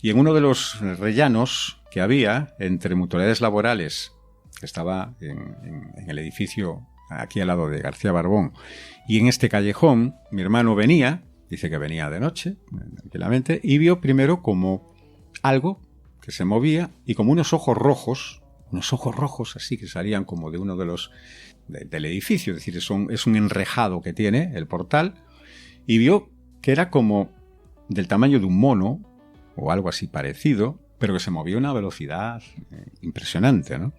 Y en uno de los rellanos que había entre mutualidades laborales, que estaba en el edificio aquí al lado de García Barbón, y en este callejón, mi hermano dice que venía de noche, tranquilamente, y vio primero como algo que se movía y como unos ojos rojos así que salían como de uno de los del edificio, es decir, es un enrejado que tiene el portal, y vio que era como del tamaño de un mono o algo así parecido, pero que se movía a una velocidad impresionante, ¿no?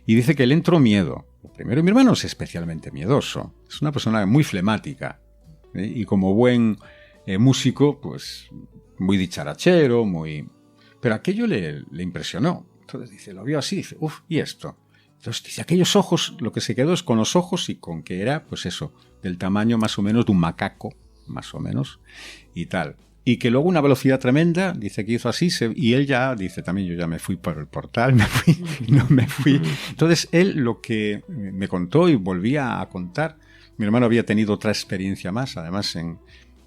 Y dice que le entró miedo. Primero, mi hermano es especialmente miedoso, es una persona muy flemática, y como buen músico, pues muy dicharachero, pero aquello le impresionó. Entonces dice, lo vio así, dice, ¿y esto? Entonces dice, aquellos ojos, lo que se quedó es con los ojos y con que era, pues eso, del tamaño más o menos de un macaco, más o menos, y tal. Y que luego una velocidad tremenda, dice que hizo así, y él ya, dice también, yo ya me fui por el portal, me fui. Entonces él lo que me contó y volvía a contar, mi hermano había tenido otra experiencia más, además en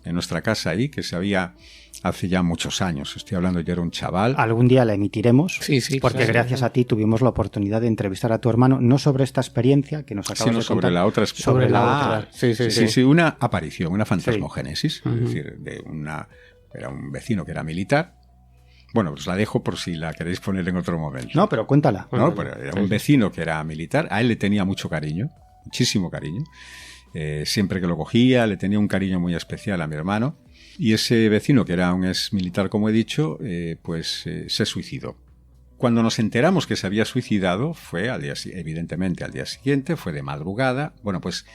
nuestra casa ahí, que se había hace ya muchos años, estoy hablando, yo era un chaval. Algún día la emitiremos, sí, porque gracias a ti tuvimos la oportunidad de entrevistar a tu hermano, no sobre esta experiencia que nos acabas de contar, sobre la otra sobre la otra. Sí, una aparición, una fantasmogénesis, es decir, era un vecino que era militar, Bueno, pues la dejo por si la queréis poner en otro momento. No, pero cuéntala. ¿No? Pero era un vecino que era militar, a él le tenía mucho cariño, muchísimo cariño. Siempre que lo cogía le tenía un cariño muy especial a mi hermano. Y ese vecino, que era un ex militar, como he dicho, se suicidó. Cuando nos enteramos que se había suicidado, fue evidentemente al día siguiente, fue de madrugada. Bueno, pues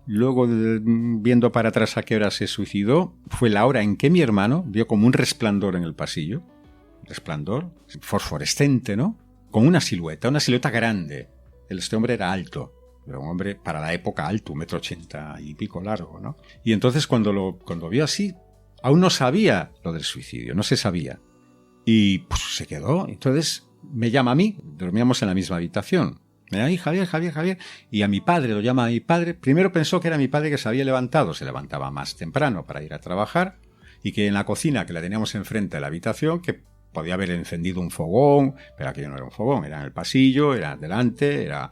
luego, viendo para atrás a qué hora se suicidó, fue la hora en que mi hermano vio como un resplandor en el pasillo. Resplandor fosforescente, ¿no? Con una silueta grande. Este hombre era alto. Era un hombre para la época alto, 1,80 m y pico largo, ¿no? Y entonces cuando vio así, aún no sabía lo del suicidio, no se sabía. Y pues se quedó. Entonces me llama a mí, dormíamos en la misma habitación. Me llama, Javier. Y a mi padre, lo llama a mi padre. Primero pensó que era mi padre que se había levantado, se levantaba más temprano para ir a trabajar, y que en la cocina, que la teníamos enfrente de la habitación, que podía haber encendido un fogón, pero aquello no era un fogón, era en el pasillo, era delante, era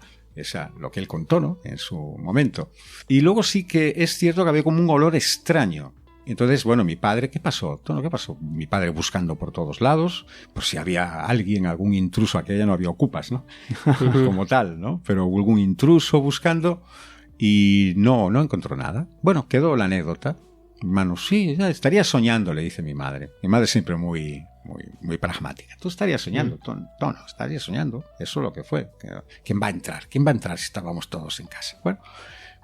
lo que él contó, ¿no? En su momento. Y luego sí que es cierto que había como un olor extraño. Entonces, bueno, mi padre, ¿qué pasó? Tono, ¿qué pasó? Mi padre buscando por todos lados, por si había alguien, algún intruso, aquella no había ocupas, ¿no? Como tal, ¿no? Pero hubo algún intruso buscando y no encontró nada. Bueno, quedó la anécdota. Hermano, sí, ya estaría soñando, le dice mi madre. Mi madre siempre muy pragmática. Tú estarías soñando, no, estarías soñando. Eso es lo que fue. ¿Quién va a entrar? ¿Quién va a entrar si estábamos todos en casa? Bueno,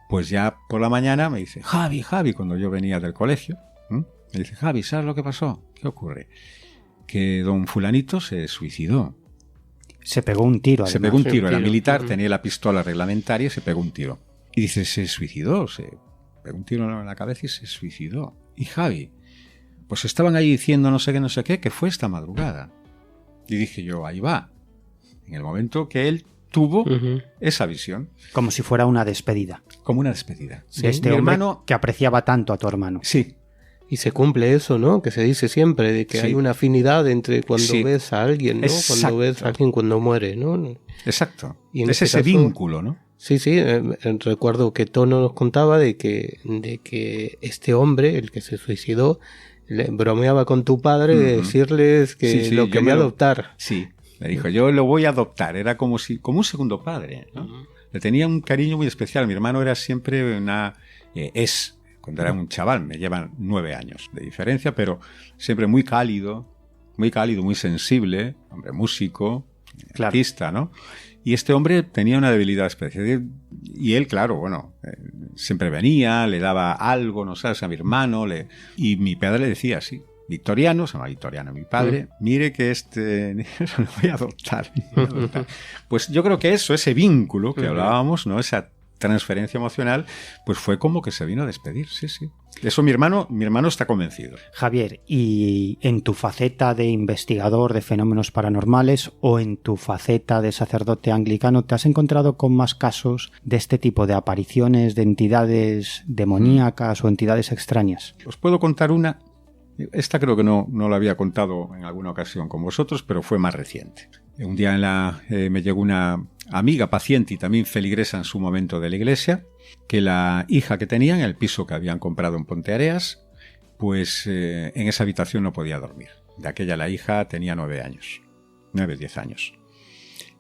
pues ya por la mañana me dice, Javi, cuando yo venía del colegio, me dice, Javi, ¿sabes lo que pasó? ¿Qué ocurre? Que don fulanito se suicidó. Se pegó un tiro. Se pegó un tiro. Era militar, tenía la pistola reglamentaria y se pegó un tiro. Y dice, se suicidó, se pegó un tiro en la cabeza y se suicidó. Y Javi, pues estaban ahí diciendo no sé qué, que fue esta madrugada. Y dije yo, ahí va. En el momento que él tuvo esa visión. Como si fuera una despedida. Como una despedida. De este hombre que apreciaba tanto a tu hermano. Sí. Y se cumple eso, ¿no? Que se dice siempre, de que hay una afinidad entre cuando ves a alguien, ¿no? Exacto. Cuando ves a alguien cuando muere, ¿no? Exacto. Y es ese vínculo, ¿no? Sí, recuerdo que Tono nos contaba de que este hombre, el que se suicidó, le bromeaba con tu padre de decirles que lo quería adoptar. Sí, le dijo, yo lo voy a adoptar. Era como un segundo padre, ¿no? Le tenía un cariño muy especial. Mi hermano era siempre cuando era un chaval, me llevan 9 años de diferencia, pero siempre muy cálido, muy sensible, hombre músico, artista, ¿no? Y este hombre tenía una debilidad especial. Y él, claro, bueno, siempre venía, le daba algo, ¿no sabes?, a mi hermano. Y mi padre le decía así, Victoriano, se llama Victoriano, mi padre, mire que lo voy a adoptar. Pues yo creo que ese vínculo que hablábamos, ¿no? Esa transferencia emocional, pues fue como que se vino a despedir, sí. Eso mi hermano está convencido. Javier, ¿y en tu faceta de investigador de fenómenos paranormales o en tu faceta de sacerdote anglicano te has encontrado con más casos de este tipo de apariciones de entidades demoníacas o entidades extrañas? Os puedo contar una. Esta creo que no la había contado en alguna ocasión con vosotros, pero fue más reciente. Un día me llegó una amiga, paciente y también feligresa en su momento de la iglesia, que la hija que tenía en el piso que habían comprado en Ponteareas, pues en esa habitación no podía dormir. De aquella la hija tenía 9 años, 10 años.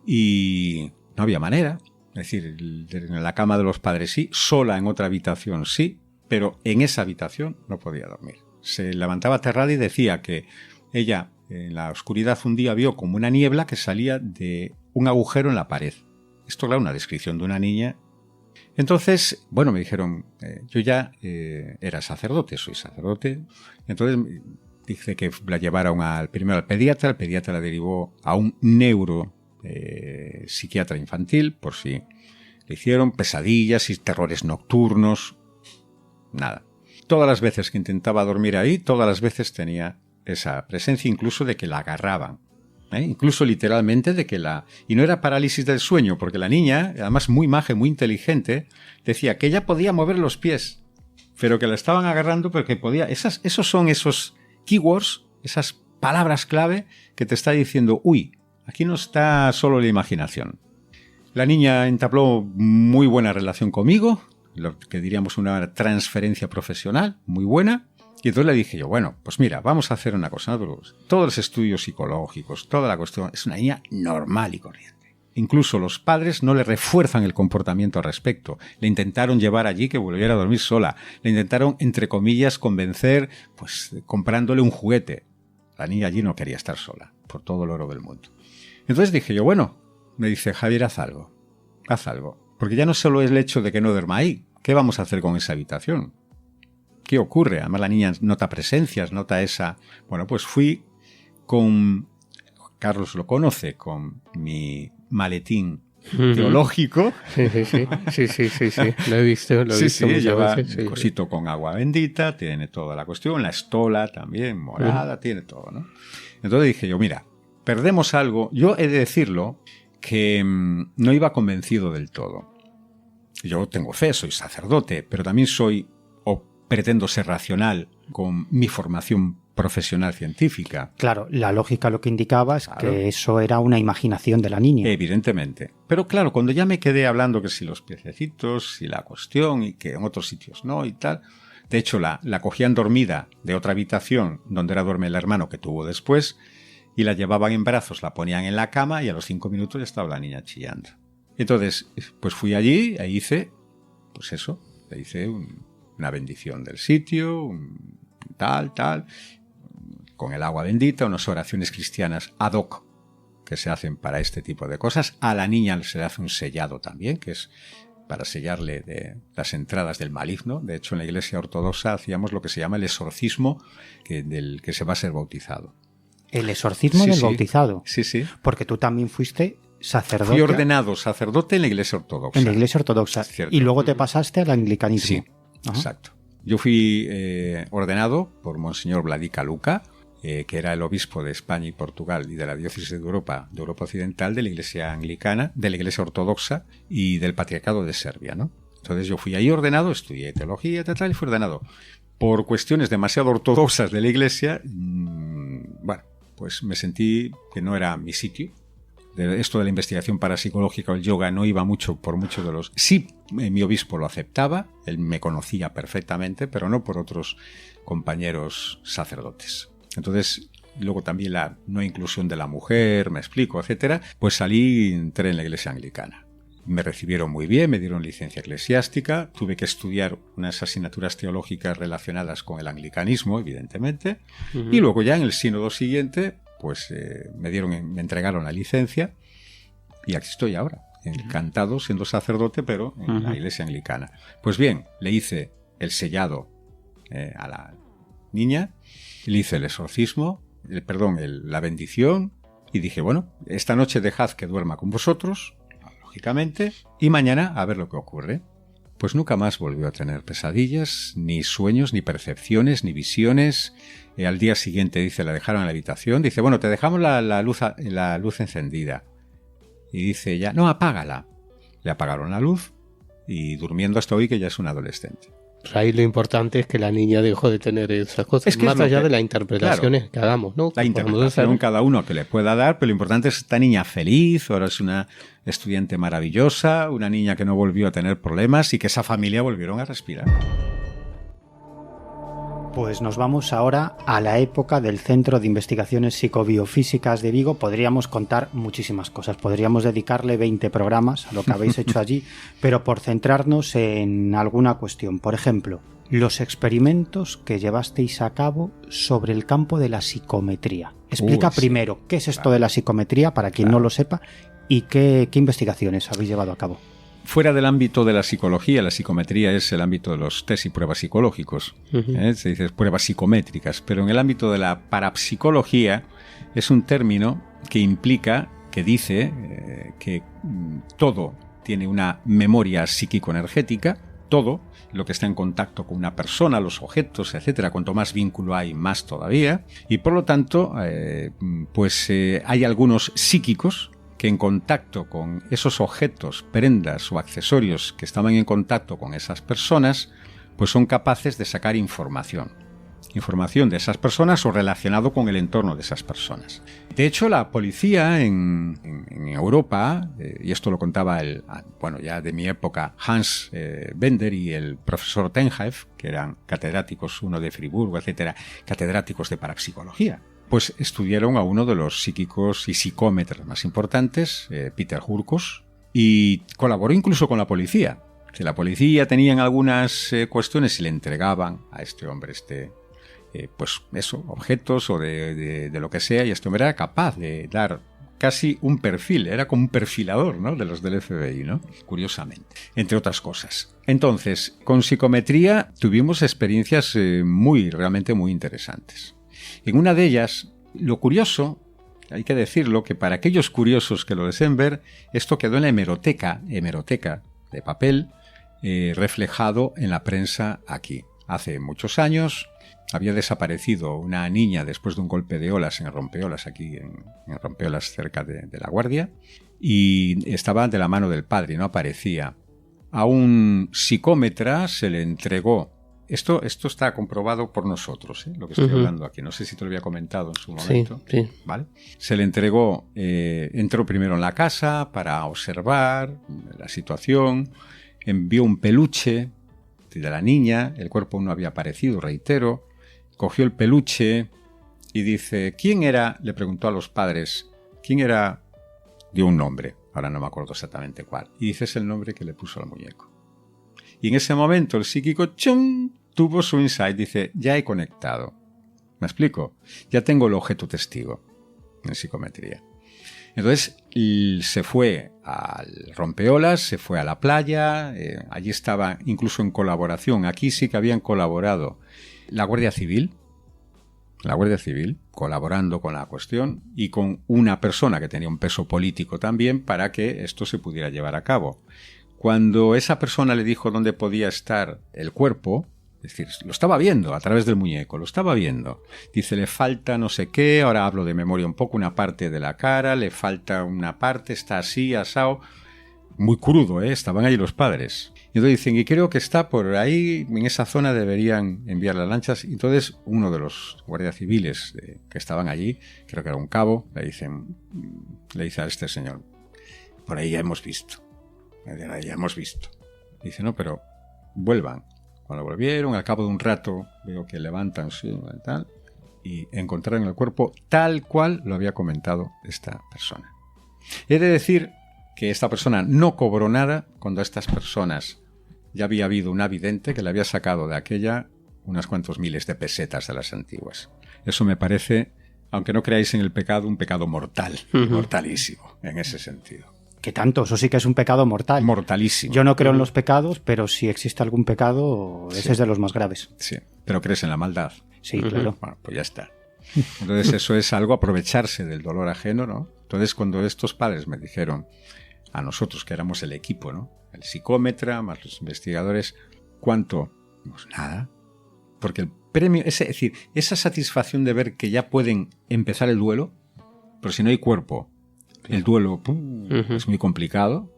Y no había manera, es decir, en la cama de los padres sí, sola en otra habitación sí, pero en esa habitación no podía dormir. Se levantaba aterrada y decía que ella en la oscuridad un día vio como una niebla que salía de un agujero en la pared. Esto era una descripción de una niña. Entonces, bueno, me dijeron, yo ya era sacerdote, soy sacerdote. Entonces dice que la llevaron primero al pediatra, el pediatra la derivó a un psiquiatra infantil, por si le hicieron pesadillas y terrores nocturnos. Nada. Todas las veces que intentaba dormir ahí, todas las veces tenía esa presencia, incluso de que la agarraban. Incluso literalmente de que y no era parálisis del sueño, porque la niña, además muy maja, muy inteligente, decía que ella podía mover los pies, pero que la estaban agarrando porque podía. Esos son esos keywords, esas palabras clave que te está diciendo, uy, aquí no está solo la imaginación. La niña entabló muy buena relación conmigo, lo que diríamos una transferencia profesional muy buena, Y entonces le dije yo, bueno, pues mira, vamos a hacer una cosa. Todos los estudios psicológicos, toda la cuestión, es una niña normal y corriente. Incluso los padres no le refuerzan el comportamiento al respecto. Le intentaron llevar allí que volviera a dormir sola. Le intentaron, entre comillas, convencer, pues comprándole un juguete. La niña allí no quería estar sola, por todo el oro del mundo. Entonces dije yo, bueno, me dice Javier, haz algo. Porque ya no solo es el hecho de que no duerma ahí. ¿Qué vamos a hacer con esa habitación? ¿Qué ocurre? Además la niña nota presencias, nota esa... Bueno, pues fui con... Carlos lo conoce, con mi maletín teológico. Sí. Lo he visto lleva veces. un cosito con agua bendita, tiene toda la cuestión, la estola también, morada, tiene todo, ¿no? Entonces dije yo, mira, perdemos algo. Yo he de decirlo que no iba convencido del todo. Yo tengo fe, soy sacerdote, pero también soy... pretendo ser racional con mi formación profesional científica. Claro, la lógica lo que indicaba es que eso era una imaginación de la niña. Evidentemente. Pero claro, cuando ya me quedé hablando que si los piececitos, si la cuestión, y que en otros sitios no y tal... De hecho, la cogían dormida de otra habitación donde era duerme el hermano que tuvo después y la llevaban en brazos, la ponían en la cama y a los 5 minutos ya estaba la niña chillando. Entonces, pues fui allí e hice, pues eso, le hice una bendición del sitio, tal, con el agua bendita, unas oraciones cristianas ad hoc que se hacen para este tipo de cosas. A la niña se le hace un sellado también, que es para sellarle de las entradas del maligno. De hecho, en la Iglesia Ortodoxa hacíamos lo que se llama el exorcismo del que se va a ser bautizado. El exorcismo del bautizado. Sí. Porque tú también fuiste sacerdote. Fui ordenado sacerdote en la Iglesia Ortodoxa. En la Iglesia Ortodoxa. Y luego te pasaste al anglicanismo. Sí, exacto. Yo fui ordenado por Monseñor Vladica Luca, que era el obispo de España y Portugal y de la diócesis de Europa Occidental, de la Iglesia Anglicana, de la Iglesia Ortodoxa y del Patriarcado de Serbia, ¿no? Entonces yo fui ahí ordenado, estudié teología, y fui ordenado. Por cuestiones demasiado ortodoxas de la Iglesia, bueno, pues me sentí que no era mi sitio. Esto de la investigación parapsicológica o el yoga no iba mucho por muchos de los... Sí, mi obispo lo aceptaba, él me conocía perfectamente, pero no por otros compañeros sacerdotes. Entonces, luego también la no inclusión de la mujer, me explico, etcétera, pues entré en la Iglesia Anglicana. Me recibieron muy bien, me dieron licencia eclesiástica, tuve que estudiar unas asignaturas teológicas relacionadas con el anglicanismo, evidentemente, y luego ya en el sínodo siguiente, pues me entregaron la licencia y aquí estoy ahora, encantado siendo sacerdote, pero en la Iglesia Anglicana. Pues bien, le hice el sellado a la niña, le hice el exorcismo, la bendición, y dije, bueno, esta noche dejad que duerma con vosotros, lógicamente, y mañana a ver lo que ocurre. Pues nunca más volvió a tener pesadillas, ni sueños, ni percepciones, ni visiones. Al día siguiente, dice, la dejaron en la habitación. Dice, bueno, te dejamos la luz encendida. Y dice ella, no, apágala. Le apagaron la luz y durmiendo hasta hoy, que ya es una adolescente. Pues ahí lo importante es que la niña dejó de tener esas cosas, es que más allá de las interpretaciones que hagamos, ¿no? La interpretación cada uno que le pueda dar, pero lo importante es esta niña feliz, ahora es una estudiante maravillosa, una niña que no volvió a tener problemas y que esa familia volvieron a respirar. Pues nos vamos ahora a la época del Centro de Investigaciones Psicobiofísicas de Vigo. Podríamos contar muchísimas cosas, podríamos dedicarle 20 programas a lo que habéis hecho allí, pero por centrarnos en alguna cuestión. Por ejemplo, los experimentos que llevasteis a cabo sobre el campo de la psicometría. Explica primero qué es esto de la psicometría, para quien no lo sepa, y qué investigaciones habéis llevado a cabo. Fuera del ámbito de la psicología, la psicometría es el ámbito de los test y pruebas psicológicos, se dice pruebas psicométricas, pero en el ámbito de la parapsicología es un término que implica, que dice que todo tiene una memoria psíquico-energética, todo lo que está en contacto con una persona, los objetos, etcétera, cuanto más vínculo hay, más todavía, y por lo tanto, hay algunos psíquicos que en contacto con esos objetos, prendas o accesorios que estaban en contacto con esas personas, pues son capaces de sacar información. información de esas personas o relacionado con el entorno de esas personas. De hecho, la policía en Europa, y esto lo contaba ya de mi época, Hans Bender y el profesor Tenhaef, que eran catedráticos, uno de Friburgo, etcétera, catedráticos de parapsicología, pues estudiaron a uno de los psíquicos y psicómetros más importantes, Peter Hurkos, y colaboró incluso con la policía. Si la policía tenían algunas cuestiones y le entregaban a este hombre objetos o de lo que sea, y este hombre era capaz de dar casi un perfil, era como un perfilador, ¿no?, de los del FBI, ¿no?, curiosamente, entre otras cosas. Entonces, con psicometría tuvimos experiencias realmente muy interesantes. En una de ellas, lo curioso, hay que decirlo, que para aquellos curiosos que lo deseen ver, esto quedó en la hemeroteca de papel, reflejado en la prensa aquí. Hace muchos años había desaparecido una niña después de un golpe de olas en el rompeolas, aquí en rompeolas cerca de La Guardia, y estaba de la mano del padre y no aparecía. A un psicómetra se le entregó. Esto está comprobado por nosotros, lo que estoy hablando aquí. No sé si te lo había comentado en su momento. Sí. ¿Vale? Se le entregó, entró primero en la casa para observar la situación, envió un peluche de la niña, el cuerpo no había aparecido, reitero, cogió el peluche y dice, ¿quién era? Le preguntó a los padres, ¿quién era? Dio un nombre, ahora no me acuerdo exactamente cuál, y dice, es el nombre que le puso al muñeco. Y en ese momento el psíquico tuvo su insight, dice, ya he conectado. ¿Me explico? Ya tengo el objeto testigo en psicometría. Entonces se fue al rompeolas, se fue a la playa, allí estaba incluso en colaboración, aquí sí que habían colaborado la Guardia Civil colaborando con la cuestión y con una persona que tenía un peso político también para que esto se pudiera llevar a cabo. Cuando esa persona le dijo dónde podía estar el cuerpo, es decir, lo estaba viendo a través del muñeco, lo estaba viendo. Dice, le falta no sé qué, ahora hablo de memoria un poco, una parte de la cara, le falta una parte, está así, asado. Muy crudo, estaban ahí los padres. Y entonces dicen, y creo que está por ahí, en esa zona deberían enviar las lanchas. Y entonces uno de los guardias civiles que estaban allí, creo que era un cabo, le dice a este señor, por ahí ya hemos visto. Dice, no, pero vuelvan. Cuando volvieron, al cabo de un rato, veo que levantan tal, y encontraron el cuerpo tal cual lo había comentado esta persona. He de decir que esta persona no cobró nada cuando a estas personas ya había habido una vidente que le había sacado de aquella unas cuantos miles de pesetas de las antiguas. Eso me parece, aunque no creáis en el pecado, un pecado mortal, mortalísimo en ese sentido. ¿Qué tanto? Eso sí que es un pecado mortal. Mortalísimo. Yo no creo en los pecados, pero si existe algún pecado, ese es de los más graves. Sí, pero crees en la maldad. Sí, claro. Bueno, pues ya está. Entonces eso es algo, aprovecharse del dolor ajeno, ¿no? Entonces cuando estos padres me dijeron a nosotros, que éramos el equipo, ¿no?, el psicómetra más los investigadores, ¿cuánto? Pues nada. Porque el premio, es decir, esa satisfacción de ver que ya pueden empezar el duelo, pero si no hay cuerpo, el duelo es muy complicado,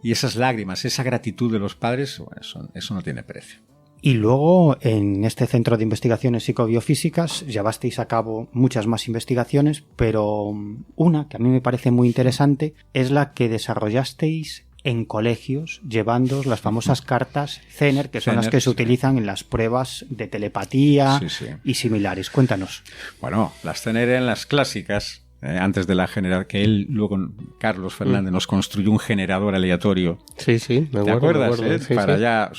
y esas lágrimas, esa gratitud de los padres, bueno, eso no tiene precio. Y luego, en este Centro de Investigaciones Psicobiofísicas, llevasteis a cabo muchas más investigaciones, pero una que a mí me parece muy interesante es la que desarrollasteis en colegios, llevando las famosas cartas Zener, que son las que se utilizan en las pruebas de telepatía y similares. Cuéntanos. Bueno, las Zener eran las clásicas, antes de la generar, que él luego, Carlos Fernández, nos construyó un generador aleatorio. Sí, me acuerdo. ¿Te acuerdas? Me acuerdo, sí, para allá,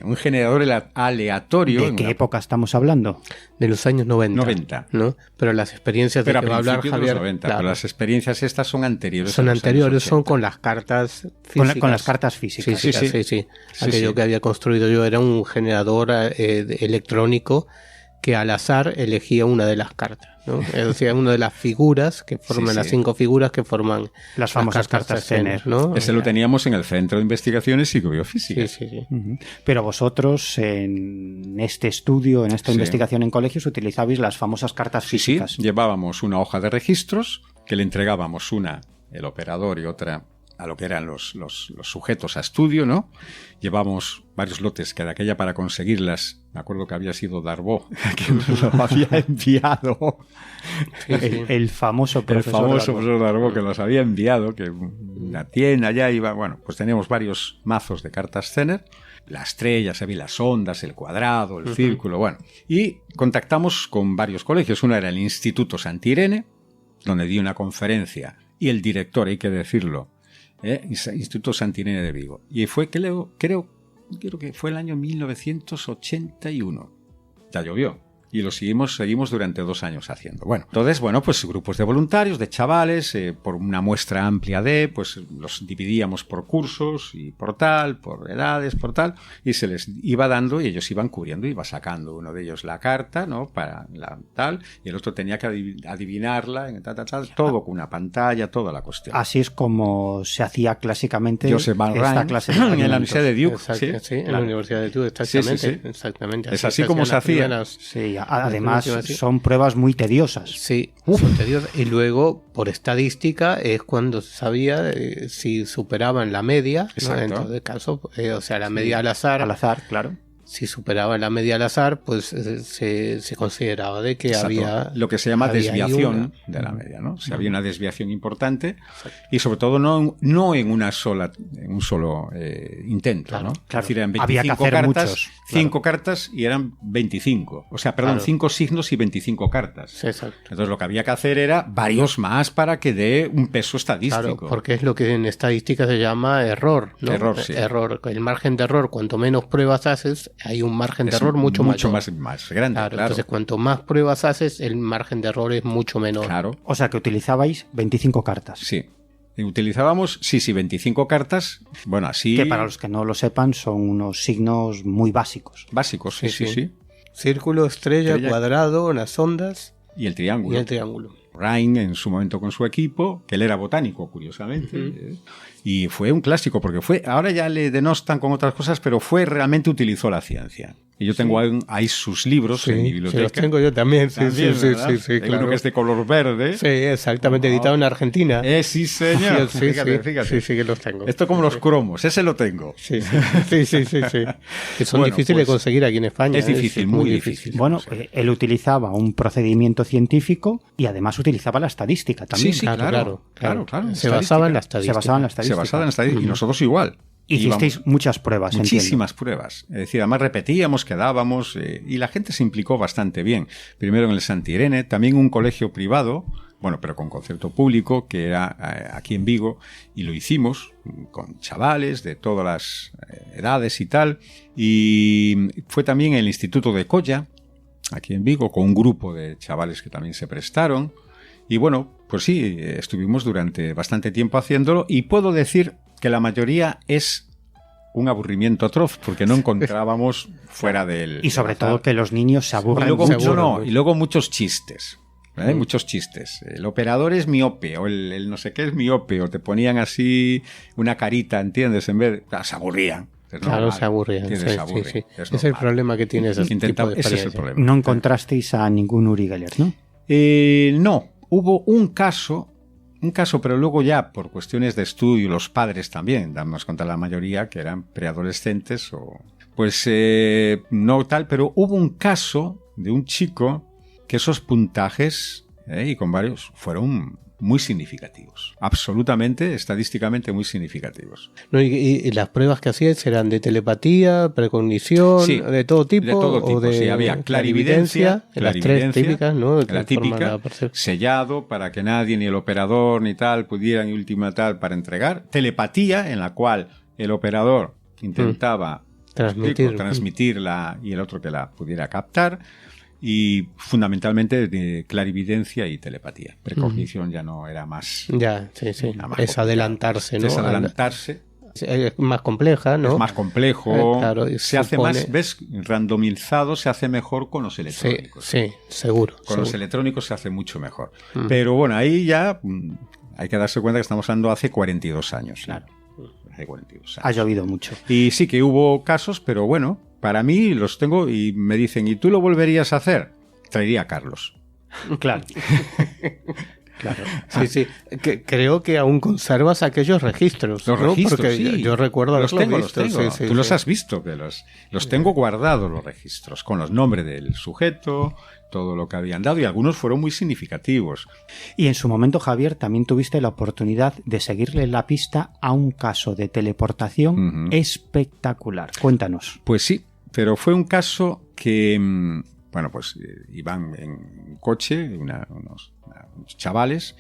un generador aleatorio. ¿De qué época estamos hablando? De los años 90. ¿No? Pero las experiencias de que va a hablar Javier... De los 90, claro. Pero las experiencias estas son anteriores. Son anteriores, son con las cartas físicas. Con las cartas físicas. Sí. Aquello que había construido yo era un generador electrónico que al azar elegía una de las cartas, ¿no? Es decir, una de las figuras que forman las 5 figuras que forman las famosas cartas Zener, ¿no? Ese lo teníamos en el Centro de Investigaciones Psicobiofísicas. Sí. Pero vosotros en este estudio, en esta investigación en colegios, utilizabais las famosas cartas físicas. Sí, llevábamos una hoja de registros que le entregábamos una, el operador, y otra a lo que eran los sujetos a estudio, ¿no? Llevamos varios lotes, que de aquella para conseguirlas, me acuerdo que había sido Darbo, que nos lo había enviado. El famoso profesor Darbo que nos había enviado, que la tienda ya iba, bueno, pues teníamos varios mazos de cartas Zener, la estrella, se ve las ondas, el cuadrado, el círculo, bueno. Y contactamos con varios colegios. Uno era el Instituto Santirene, donde di una conferencia, y el director, hay que decirlo, Instituto Santirene de Vigo. Y fue, creo que fue el año 1981. Ya llovió. Y lo seguimos durante 2 años haciendo. Bueno, entonces, pues grupos de voluntarios, de chavales, por una muestra amplia pues los dividíamos por cursos y por edades, por tal, y se les iba dando y ellos iban cubriendo, iba sacando uno de ellos la carta, ¿no? Para la tal, y el otro tenía que adivinarla, todo con una pantalla, toda la cuestión. Así es como se hacía clásicamente Joseph Van esta Rijn, clase de en la Universidad de Duke. Exacto, sí, en la Universidad de Duke, exactamente. Sí. Exactamente. Es así como se hacía. Sí, además son pruebas muy tediosas. Sí, son tediosas. Y luego, por estadística, es cuando se sabía si superaban la media, ¿no? En todo caso, o sea, la media al azar. Al azar, claro. Si superaba la media al azar, pues se consideraba de que había... Lo que se llama desviación de la media, ¿no? Si había una desviación importante, y sobre todo no en un solo intento, claro, ¿no? Claro. Es decir, eran 25 había que hacer cartas, muchos. 5 cartas y eran 25. O sea, perdón, 5 signos y 25 cartas. Sí, exacto. Entonces lo que había que hacer era varios más para que dé un peso estadístico. Claro, porque es lo que en estadística se llama error, ¿no? Error, sí. Error. El margen de error, cuanto menos pruebas haces, hay un margen de error mucho más grande. Claro. Entonces, cuanto más pruebas haces, el margen de error es mucho menor. Claro. O sea, que utilizabais 25 cartas. Sí. Y utilizábamos, 25 cartas. Bueno, así... Que para los que no lo sepan, son unos signos muy básicos. Básicos, sí. Círculo, estrella, cuadrado, las ondas... Y el triángulo. Rijn en su momento con su equipo, que él era botánico, curiosamente, y fue un clásico, porque ahora ya le denostan con otras cosas, pero realmente utilizó la ciencia. Y yo tengo ahí sus libros en mi biblioteca. Sí, los tengo yo también, sí, Hay claro. uno que es de color verde. Sí, exactamente, editado en Argentina. Sí, señor. Fíjate. Sí, que los tengo. Esto como los cromos, ese lo tengo. Sí. Que son difíciles de conseguir aquí en España. Es difícil, muy difícil. Bueno, él utilizaba un procedimiento científico y además utilizaba la estadística también. Sí, claro. Se basaba en la estadística. Y nosotros igual. Hicisteis muchas pruebas, muchísimas pruebas. Es decir, además repetíamos, quedábamos, y la gente se implicó bastante bien. Primero en el Santirene, también un colegio privado, bueno, pero con concepto público, que era aquí en Vigo, y lo hicimos con chavales de todas las edades y tal. Y fue también el Instituto de Colla, aquí en Vigo, con un grupo de chavales que también se prestaron. Y bueno, pues sí, estuvimos durante bastante tiempo haciéndolo, y puedo decir que la mayoría es un aburrimiento atroz, porque no encontrábamos fuera del... Y sobre todo que los niños se aburren. Y luego muchos chistes. Muchos chistes. El operador es miope, o el no sé qué es miope, o te ponían así una carita, ¿entiendes? En vez de... se aburrían. Claro, se aburrían. Sí. Es el problema que tienes. Ese es el problema. No encontrasteis a ningún Uri Geller, ¿no? No. Hubo un caso, pero luego ya por cuestiones de estudio, los padres también, damos cuenta la mayoría que eran preadolescentes no tal, pero hubo un caso de un chico que esos puntajes, y con varios, fueron muy significativos, absolutamente, estadísticamente muy significativos. No, y las pruebas que hacías eran de telepatía, precognición, de todo tipo. De todo tipo, sí, había clarividencia, las tres típicas, ¿no? La típica, sellado para que nadie, ni el operador ni tal, pudieran y última tal para entregar. Telepatía, en la cual el operador intentaba transmitirla y el otro que la pudiera captar. Y fundamentalmente de clarividencia y telepatía. Precognición ya no era más... Ya, sí. Es adelantarse, ¿no? Es adelantarse. Es más compleja, ¿no? Es más complejo. Claro, se hace más, ¿ves? Randomizado se hace mejor con los electrónicos. Sí, seguro. Los electrónicos se hace mucho mejor. Pero bueno, ahí ya hay que darse cuenta que estamos hablando hace 42 años. Claro. Hace 42 años. Ha llovido mucho. Y sí que hubo casos, pero bueno... Para mí los tengo y me dicen, ¿y tú lo volverías a hacer? Traería a Carlos. Claro. Claro. Sí. Creo que aún conservas aquellos registros. Los ¿no? registros, porque sí. yo recuerdo los haberlos tengo, visto. los tengo. Sí, Tú los has visto, que los tengo guardados, los registros, con los nombres del sujeto, todo lo que habían dado, y algunos fueron muy significativos. Y en su momento, Javier, también tuviste la oportunidad de seguirle la pista a un caso de teleportación espectacular. Cuéntanos. Pues sí, pero fue un caso que, bueno, pues iban en coche unos chavales,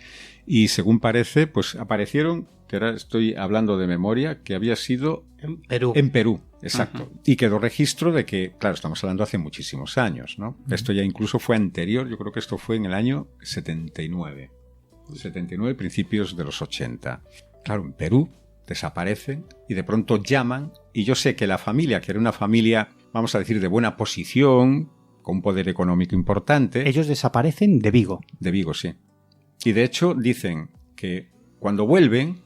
y según parece, pues aparecieron, que ahora estoy hablando de memoria, que había sido en Perú, exacto. Y quedó registro de que, claro, estamos hablando hace muchísimos años, ¿no? Esto ya incluso fue anterior, yo creo que esto fue en el año 79, principios de los 80. Claro, en Perú desaparecen y de pronto llaman, y yo sé que la familia, que era una familia, vamos a decir, de buena posición, con un poder económico importante. Ellos desaparecen de Vigo. De Vigo, sí. Y de hecho dicen que cuando vuelven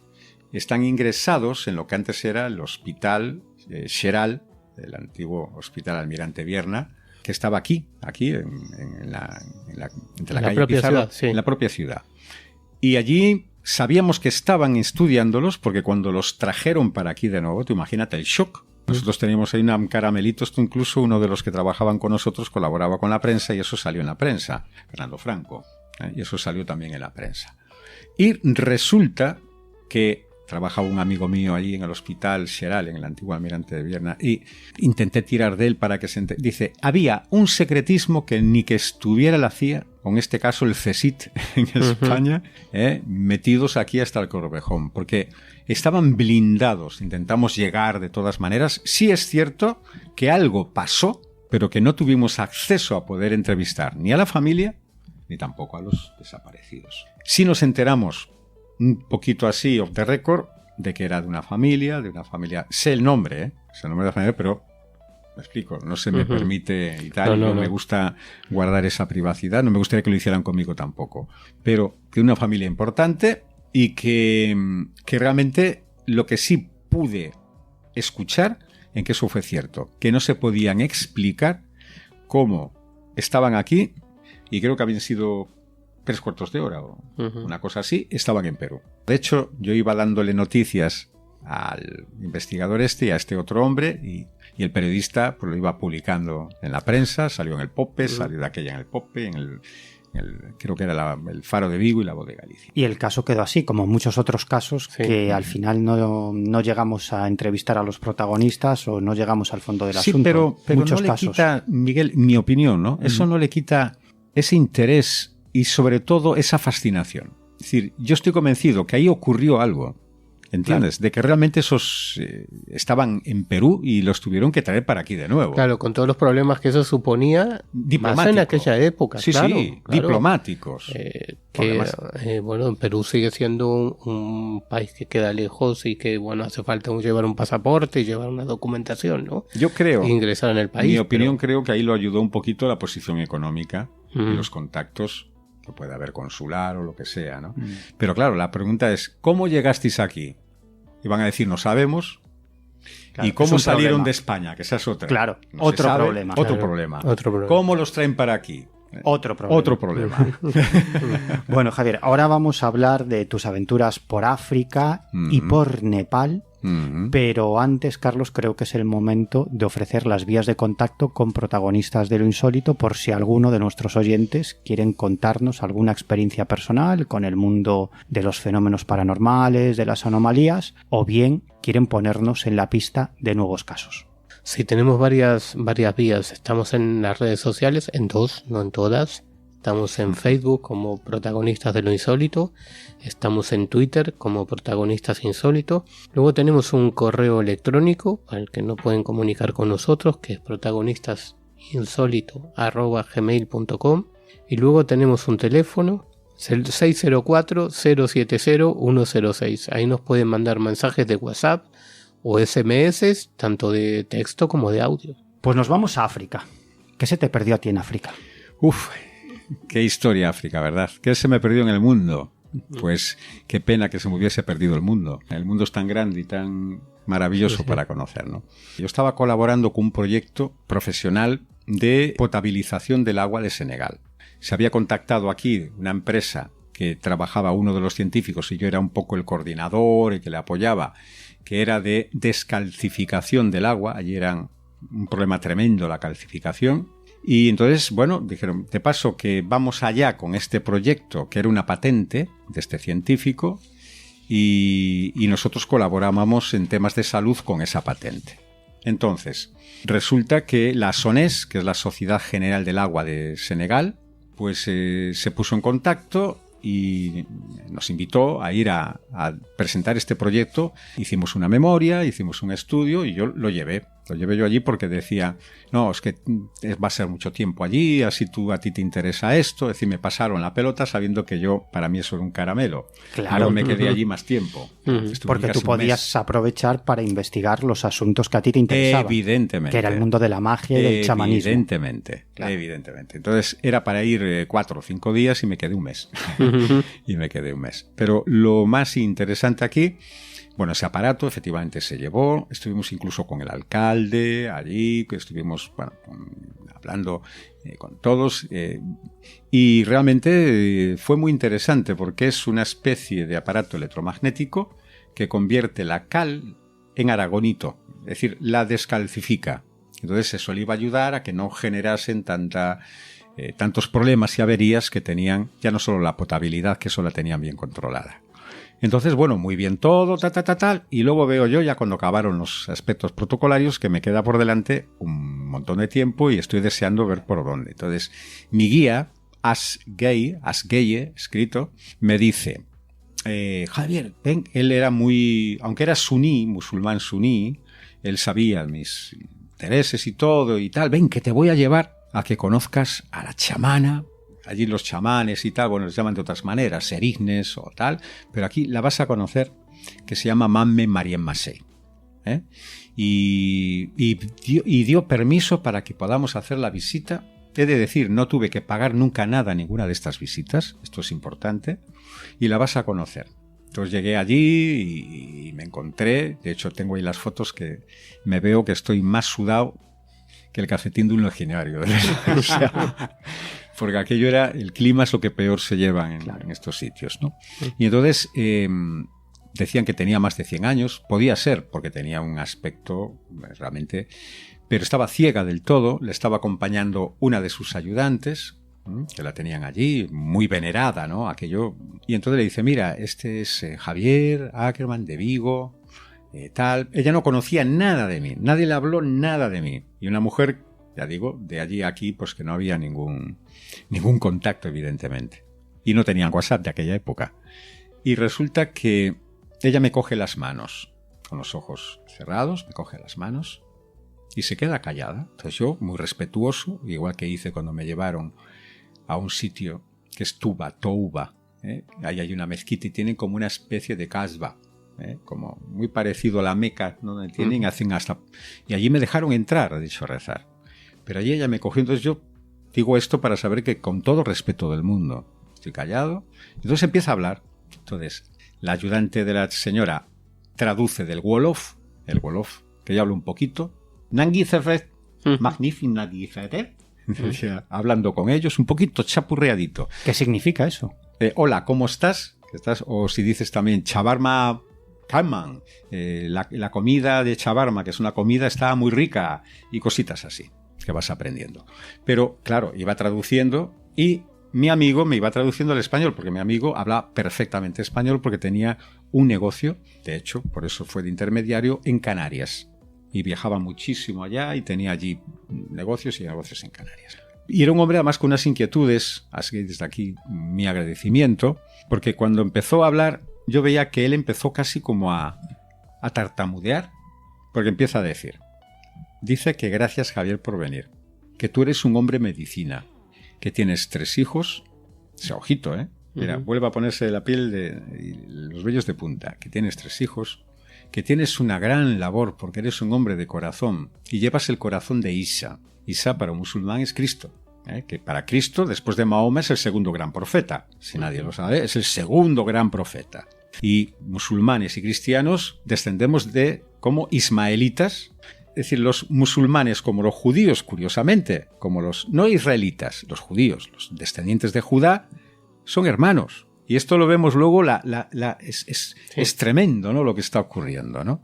están ingresados en lo que antes era el hospital Xeral, el antiguo hospital Almirante Vierna, que estaba aquí en la calle Pizarro, en la propia ciudad. Y allí sabíamos que estaban estudiándolos porque cuando los trajeron para aquí de nuevo, tú imagínate el shock. Nosotros teníamos ahí un caramelito, esto incluso uno de los que trabajaban con nosotros colaboraba con la prensa y eso salió en la prensa, Fernando Franco, y eso salió también en la prensa. Y resulta que trabajaba un amigo mío allí en el hospital Xeral, en el antiguo Almirante de Vierna, y intenté tirar de él para que se dice, había un secretismo que ni que estuviera la CIA, o en este caso el CSIC en España, metidos aquí hasta el Corvejón, porque estaban blindados, intentamos llegar de todas maneras. Sí es cierto que algo pasó, pero que no tuvimos acceso a poder entrevistar ni a la familia, ni tampoco a los desaparecidos. Sí nos enteramos un poquito así, off the record, de que era de una familia, sé el nombre, sé el nombre de la familia, pero me explico, no se me permite y tal, no me gusta guardar esa privacidad, no me gustaría que lo hicieran conmigo tampoco, pero de una familia importante y que realmente lo que sí pude escuchar, en que eso fue cierto, que no se podían explicar cómo estaban aquí, y creo que habían sido 3/4 de hora o una cosa así, estaban en Perú. De hecho, yo iba dándole noticias al investigador y a este otro hombre, y el periodista pues lo iba publicando en la prensa, salió en el Pope, salió de aquella en el Pope, creo que era el Faro de Vigo y la Voz de Galicia. Y el caso quedó así, como muchos otros casos, que al final no llegamos a entrevistar a los protagonistas o no llegamos al fondo del asunto. Pero muchos no casos. le quita, Miguel, mi opinión, ¿no? Eso no le quita ese interés y sobre todo esa fascinación. Es decir, yo estoy convencido que ahí ocurrió algo, ¿entiendes? Claro. De que realmente esos estaban en Perú y los tuvieron que traer para aquí de nuevo. Claro, con todos los problemas que eso suponía, más en aquella época. Sí, claro, sí, claro. Diplomáticos. Bueno, Perú sigue siendo un país que queda lejos y que, bueno, hace falta llevar un pasaporte y llevar una documentación, ¿no? Yo creo. E ingresar en el país. Mi opinión, creo que ahí lo ayudó un poquito la posición económica y los contactos que puede haber consular o lo que sea, ¿no? Pero claro, la pregunta es, ¿cómo llegasteis aquí? Y van a decir, no sabemos. Claro, ¿y cómo salieron de España? Que esa es otra. Claro, no otro problema. Otro problema. ¿Cómo los traen para aquí? Otro problema. Bueno, Javier, ahora vamos a hablar de tus aventuras por África y por Nepal. Pero antes, Carlos, creo que es el momento de ofrecer las vías de contacto con protagonistas de lo insólito por si alguno de nuestros oyentes quieren contarnos alguna experiencia personal con el mundo de los fenómenos paranormales, de las anomalías, o bien quieren ponernos en la pista de nuevos casos. Sí, tenemos varias vías. Estamos en las redes sociales, en dos, no en todas. Estamos en Facebook como Protagonistas de lo Insólito. Estamos en Twitter como Protagonistas Insólito. Luego tenemos un correo electrónico al que no pueden comunicar con nosotros, que es protagonistasinsolito@gmail.com. Y luego tenemos un teléfono, 604-070-106. Ahí nos pueden mandar mensajes de WhatsApp o SMS, tanto de texto como de audio. Pues nos vamos a África. ¿Qué se te perdió a ti en África? Qué historia África, ¿verdad? ¿Qué se me perdió en el mundo? Pues qué pena que se me hubiese perdido el mundo. El mundo es tan grande y tan maravilloso para conocer, ¿no? Yo estaba colaborando con un proyecto profesional de potabilización del agua de Senegal. Se había contactado aquí una empresa que trabajaba uno de los científicos y yo era un poco el coordinador y que le apoyaba, que era de descalcificación del agua. Allí era un problema tremendo la calcificación. Y entonces, bueno, dijeron, de paso que vamos allá con este proyecto, que era una patente de este científico, y nosotros colaborábamos en temas de salud con esa patente. Entonces, resulta que la SONES, que es la Sociedad General del Agua de Senegal, pues se puso en contacto y nos invitó a ir a presentar este proyecto. Hicimos una memoria, hicimos un estudio y yo lo llevé yo allí porque decía, no, es que va a ser mucho tiempo allí, así a ti te interesa esto. Es decir, me pasaron la pelota sabiendo que para mí eso era un caramelo. Claro. Luego me quedé allí más tiempo. Porque tú podías aprovechar para investigar los asuntos que a ti te interesaban. Evidentemente. Que era el mundo de la magia y del chamanismo. Evidentemente, claro. Evidentemente. Entonces era para ir 4 o 5 días y me quedé un mes. Pero lo más interesante aquí, bueno, ese aparato efectivamente se llevó, estuvimos incluso con el alcalde allí, que estuvimos hablando con todos, y realmente fue muy interesante porque es una especie de aparato electromagnético que convierte la cal en aragonito, es decir, la descalcifica. Entonces eso le iba a ayudar a que no generasen tantos problemas y averías que tenían, ya no solo la potabilidad, que eso la tenían bien controlada. Entonces, bueno, muy bien todo, tal, y luego veo yo, ya cuando acabaron los aspectos protocolarios, que me queda por delante un montón de tiempo y estoy deseando ver por dónde. Entonces, mi guía, Asgeye, escrito, me dice, Javier, ven, él era aunque era suní, musulmán suní, él sabía mis intereses y todo y tal, ven, que te voy a llevar a que conozcas a la chamana. Allí los chamanes y tal, bueno, les llaman de otras maneras, serignes o tal, pero aquí la vas a conocer, que se llama Mamme Mariem Masei. Y dio permiso para que podamos hacer la visita. He de decir, no tuve que pagar nunca nada a ninguna de estas visitas, esto es importante, y la vas a conocer. Entonces llegué allí y me encontré, de hecho tengo ahí las fotos que me veo que estoy más sudado que el calcetín de un legionario. O sea, porque aquello el clima es lo que peor se lleva en estos sitios, ¿no? Y entonces decían que tenía más de 100 años, podía ser, porque tenía un aspecto realmente, pero estaba ciega del todo, le estaba acompañando una de sus ayudantes, que la tenían allí, muy venerada, ¿no? Aquello, y entonces le dice, mira, este es Javier Ackerman de Vigo, tal. Ella no conocía nada de mí, nadie le habló nada de mí, y una mujer, ya digo, de allí a aquí, pues que no había ningún contacto, evidentemente. Y no tenían WhatsApp de aquella época. Y resulta que ella me coge las manos, con los ojos cerrados, me coge las manos y se queda callada. Entonces yo, muy respetuoso, igual que hice cuando me llevaron a un sitio que es Touba. Ahí hay una mezquita y tienen como una especie de casba, como muy parecido a la Meca, ¿no? Donde tienen, hacen hasta... Y allí me dejaron entrar, he dicho, a rezar. Pero allí ella me cogió, entonces yo digo esto para saber que con todo respeto del mundo estoy callado. Entonces empieza a hablar. Entonces la ayudante de la señora traduce del Wolof, el Wolof, que yo hablo un poquito, Nanguizefet, Magnificent, hablando con ellos, un poquito chapurreadito. ¿Qué significa eso? Hola, ¿cómo estás? O si dices también Chabarma Kalman, la comida de Chabarma, que es una comida, está muy rica, y cositas así que vas aprendiendo. Pero claro, iba traduciendo y mi amigo me iba traduciendo al español, porque mi amigo habla perfectamente español porque tenía un negocio, de hecho, por eso fue de intermediario, en Canarias. Y viajaba muchísimo allá y tenía allí negocios en Canarias. Y era un hombre además con unas inquietudes, así que desde aquí mi agradecimiento, porque cuando empezó a hablar yo veía que él empezó casi como a tartamudear, porque empieza a decir, dice que gracias Javier por venir, que tú eres un hombre medicina, que tienes 3 hijos, o sea, ojito, mira, vuelve a ponerse la piel de los vellos de punta, que tienes 3 hijos, que tienes una gran labor porque eres un hombre de corazón y llevas el corazón de Isa. Isa para un musulmán es Cristo, que para Cristo, después de Mahoma, es el segundo gran profeta. Si nadie lo sabe, es el segundo gran profeta. Y musulmanes y cristianos descendemos como ismaelitas, es decir, los musulmanes como los judíos, curiosamente, como los no israelitas, los judíos, los descendientes de Judá, son hermanos. Y esto lo vemos luego, es tremendo, ¿no? Lo que está ocurriendo, ¿no?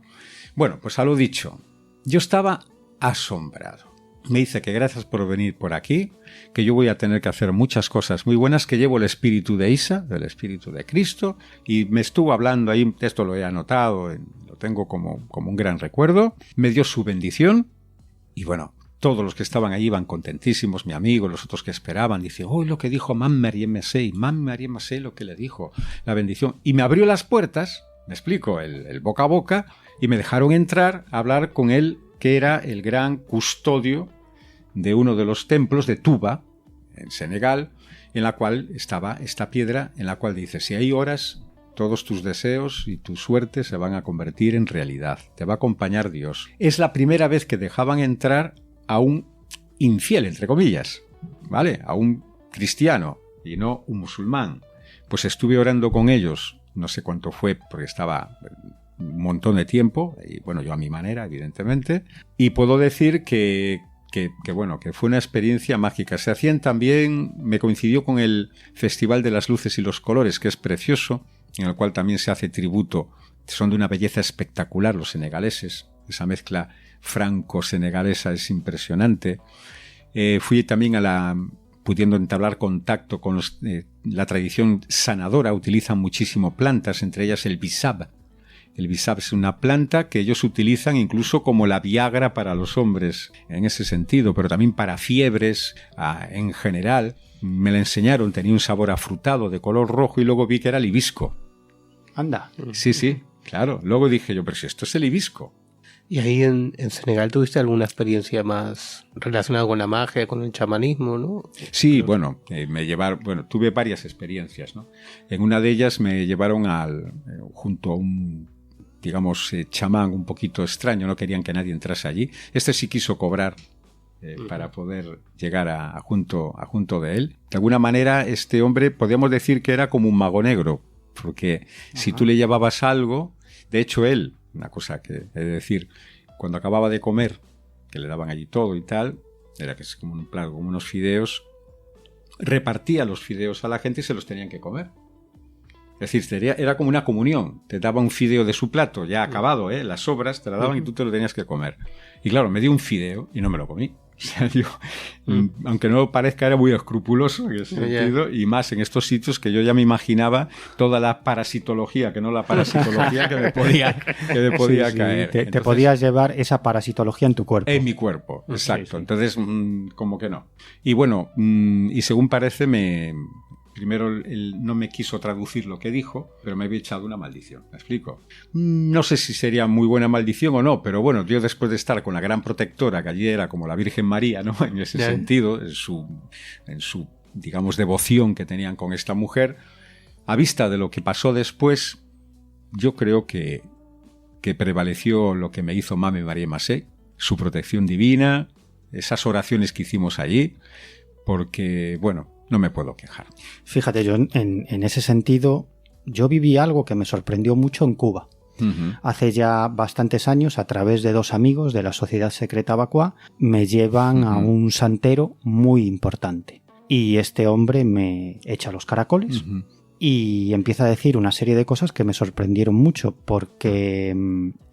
Bueno, pues a lo dicho, yo estaba asombrado. Me dice que gracias por venir por aquí, que yo voy a tener que hacer muchas cosas muy buenas, que llevo el espíritu de Isa, del espíritu de Cristo, y me estuvo hablando ahí, esto lo he anotado, lo tengo como un gran recuerdo, me dio su bendición, y bueno, todos los que estaban allí iban contentísimos, mi amigo, los otros que esperaban, dice, lo que dijo Mam Marie Massey, lo que le dijo, la bendición, y me abrió las puertas, me explico, el boca a boca, y me dejaron entrar a hablar con él, que era el gran custodio de uno de los templos de Touba, en Senegal, en la cual estaba esta piedra, en la cual dice, si ahí oras, todos tus deseos y tu suerte se van a convertir en realidad, te va a acompañar Dios. Es la primera vez que dejaban entrar a un infiel, entre comillas, ¿vale? A un cristiano y no un musulmán. Pues estuve orando con ellos, no sé cuánto fue, porque estaba un montón de tiempo, y bueno, yo a mi manera, evidentemente, y puedo decir que fue una experiencia mágica. Se hacían también, me coincidió con el Festival de las Luces y los Colores, que es precioso, en el cual también se hace tributo, son de una belleza espectacular los senegaleses, esa mezcla franco-senegalesa es impresionante. Fui también pudiendo entablar contacto con la tradición sanadora, utilizan muchísimo plantas, entre ellas el bisab. El bisab es una planta que ellos utilizan incluso como la Viagra para los hombres, en ese sentido, pero también para fiebres en general. Me la enseñaron, tenía un sabor afrutado de color rojo y luego vi que era el hibisco. Anda. Sí, claro. Luego dije yo, pero si esto es el hibisco. ¿Y ahí en Senegal tuviste alguna experiencia más relacionada con la magia, con el chamanismo, no? Sí, bueno, tuve varias experiencias, ¿no? En una de ellas me llevaron junto a un, digamos, chamán un poquito extraño, no querían que nadie entrase allí. Este sí quiso cobrar para poder llegar junto de él. De alguna manera, este hombre, podríamos decir que era como un mago negro, porque si tú le llevabas algo, de hecho él, una cosa que he de decir, cuando acababa de comer, que le daban allí todo y tal, era que es como un plato, como unos fideos, repartía los fideos a la gente y se los tenían que comer. Es decir, era como una comunión. Te daba un fideo de su plato, ya acabado, las sobras te la daban y tú te lo tenías que comer. Y claro, me dio un fideo y no me lo comí. O sea, yo, aunque no parezca, era muy escrupuloso en ese sentido, y más en estos sitios que yo ya me imaginaba toda la parasitología, que no la parasitología que me podía caer. Te podías llevar esa parasitología en tu cuerpo. En mi cuerpo, exacto. Sí. Entonces, como que no. Y bueno, y según parece, primero él no me quiso traducir lo que dijo, pero me había echado una maldición. ¿Me explico? No sé si sería muy buena maldición o no, pero bueno, yo después de estar con la gran protectora, que allí era como la Virgen María, ¿no? En ese sentido, en su, digamos, devoción que tenían con esta mujer, a vista de lo que pasó después, yo creo que prevaleció lo que me hizo Mame Marie Massey, su protección divina, esas oraciones que hicimos allí, porque, bueno, no me puedo quejar. Fíjate, yo en ese sentido, yo viví algo que me sorprendió mucho en Cuba. Uh-huh. Hace ya bastantes años, a través de dos amigos de la Sociedad Secreta Vacua, me llevan a un santero muy importante. Y este hombre me echa los caracoles y empieza a decir una serie de cosas que me sorprendieron mucho, porque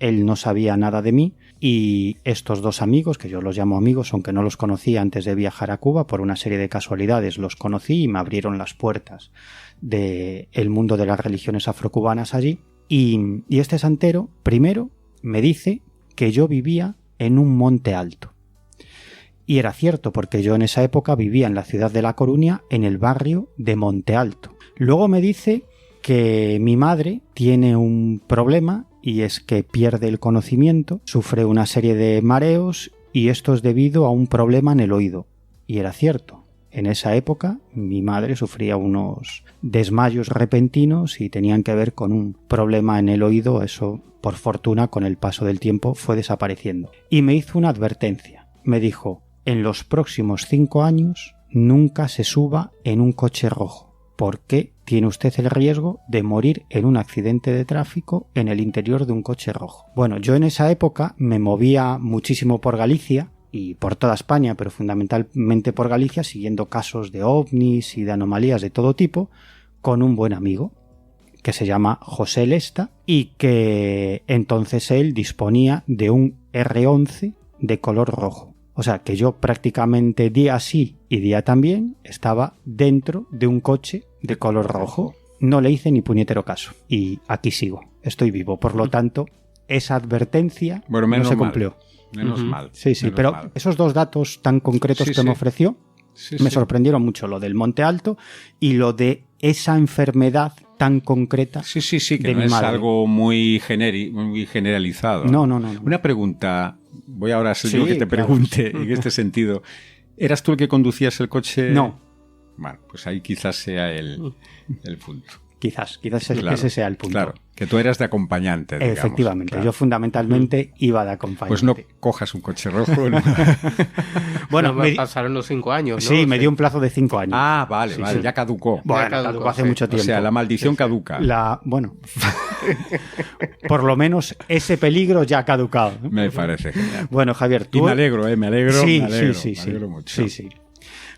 él no sabía nada de mí, y estos dos amigos, que yo los llamo amigos, aunque no los conocía antes de viajar a Cuba, por una serie de casualidades los conocí y me abrieron las puertas del mundo de las religiones afrocubanas allí. Y este santero, primero, me dice que yo vivía en un monte alto. Y era cierto, porque yo en esa época vivía en la ciudad de La Coruña, en el barrio de Monte Alto. Luego me dice que mi madre tiene un problema, y es que pierde el conocimiento, sufre una serie de mareos, y esto es debido a un problema en el oído. Y era cierto. En esa época mi madre sufría unos desmayos repentinos y tenían que ver con un problema en el oído. Eso, por fortuna, con el paso del tiempo fue desapareciendo. Y me hizo una advertencia. Me dijo: en los próximos 5 años nunca se suba en un coche rojo, porque tiene usted el riesgo de morir en un accidente de tráfico en el interior de un coche rojo. Bueno, yo en esa época me movía muchísimo por Galicia y por toda España, pero fundamentalmente por Galicia, siguiendo casos de ovnis y de anomalías de todo tipo, con un buen amigo que se llama José Lesta y que entonces él disponía de un R11 de color rojo. O sea que yo prácticamente día sí y día también estaba dentro de un coche de color rojo. No le hice ni puñetero caso y aquí sigo, estoy vivo. Por lo tanto, esa advertencia no se cumplió. Menos mal. Sí, menos pero mal. esos dos datos tan concretos que me ofreció me sorprendieron mucho, lo del Monte Alto y lo de esa enfermedad tan concreta. Sí, que de no mi es madre. algo muy generalizado. No. Una pregunta, voy ahora a ser yo Sí, que te claro. pregunte en este sentido. ¿Eras tú el que conducías el coche? No. Bueno, pues ahí quizás sea el punto. Quizás Claro, ese sea el punto. Claro, que tú eras de acompañante, digamos. Efectivamente, Claro. yo fundamentalmente iba de acompañante. Pues no cojas un coche rojo. ¿no? Bueno, Bueno, pasaron los 5 años, ¿no? sí, me dio un plazo de 5 años. Ah, vale, Sí, vale, sí. ya caducó. Bueno, Ya caducó, caducó hace sí. mucho O tiempo. sea, la maldición caduca. Bueno, por lo menos ese peligro ya ha caducado, ¿no? Me parece genial. Bueno, Javier, Y tú... me alegro, me alegro. Sí, me alegro, sí, me alegro mucho. sí.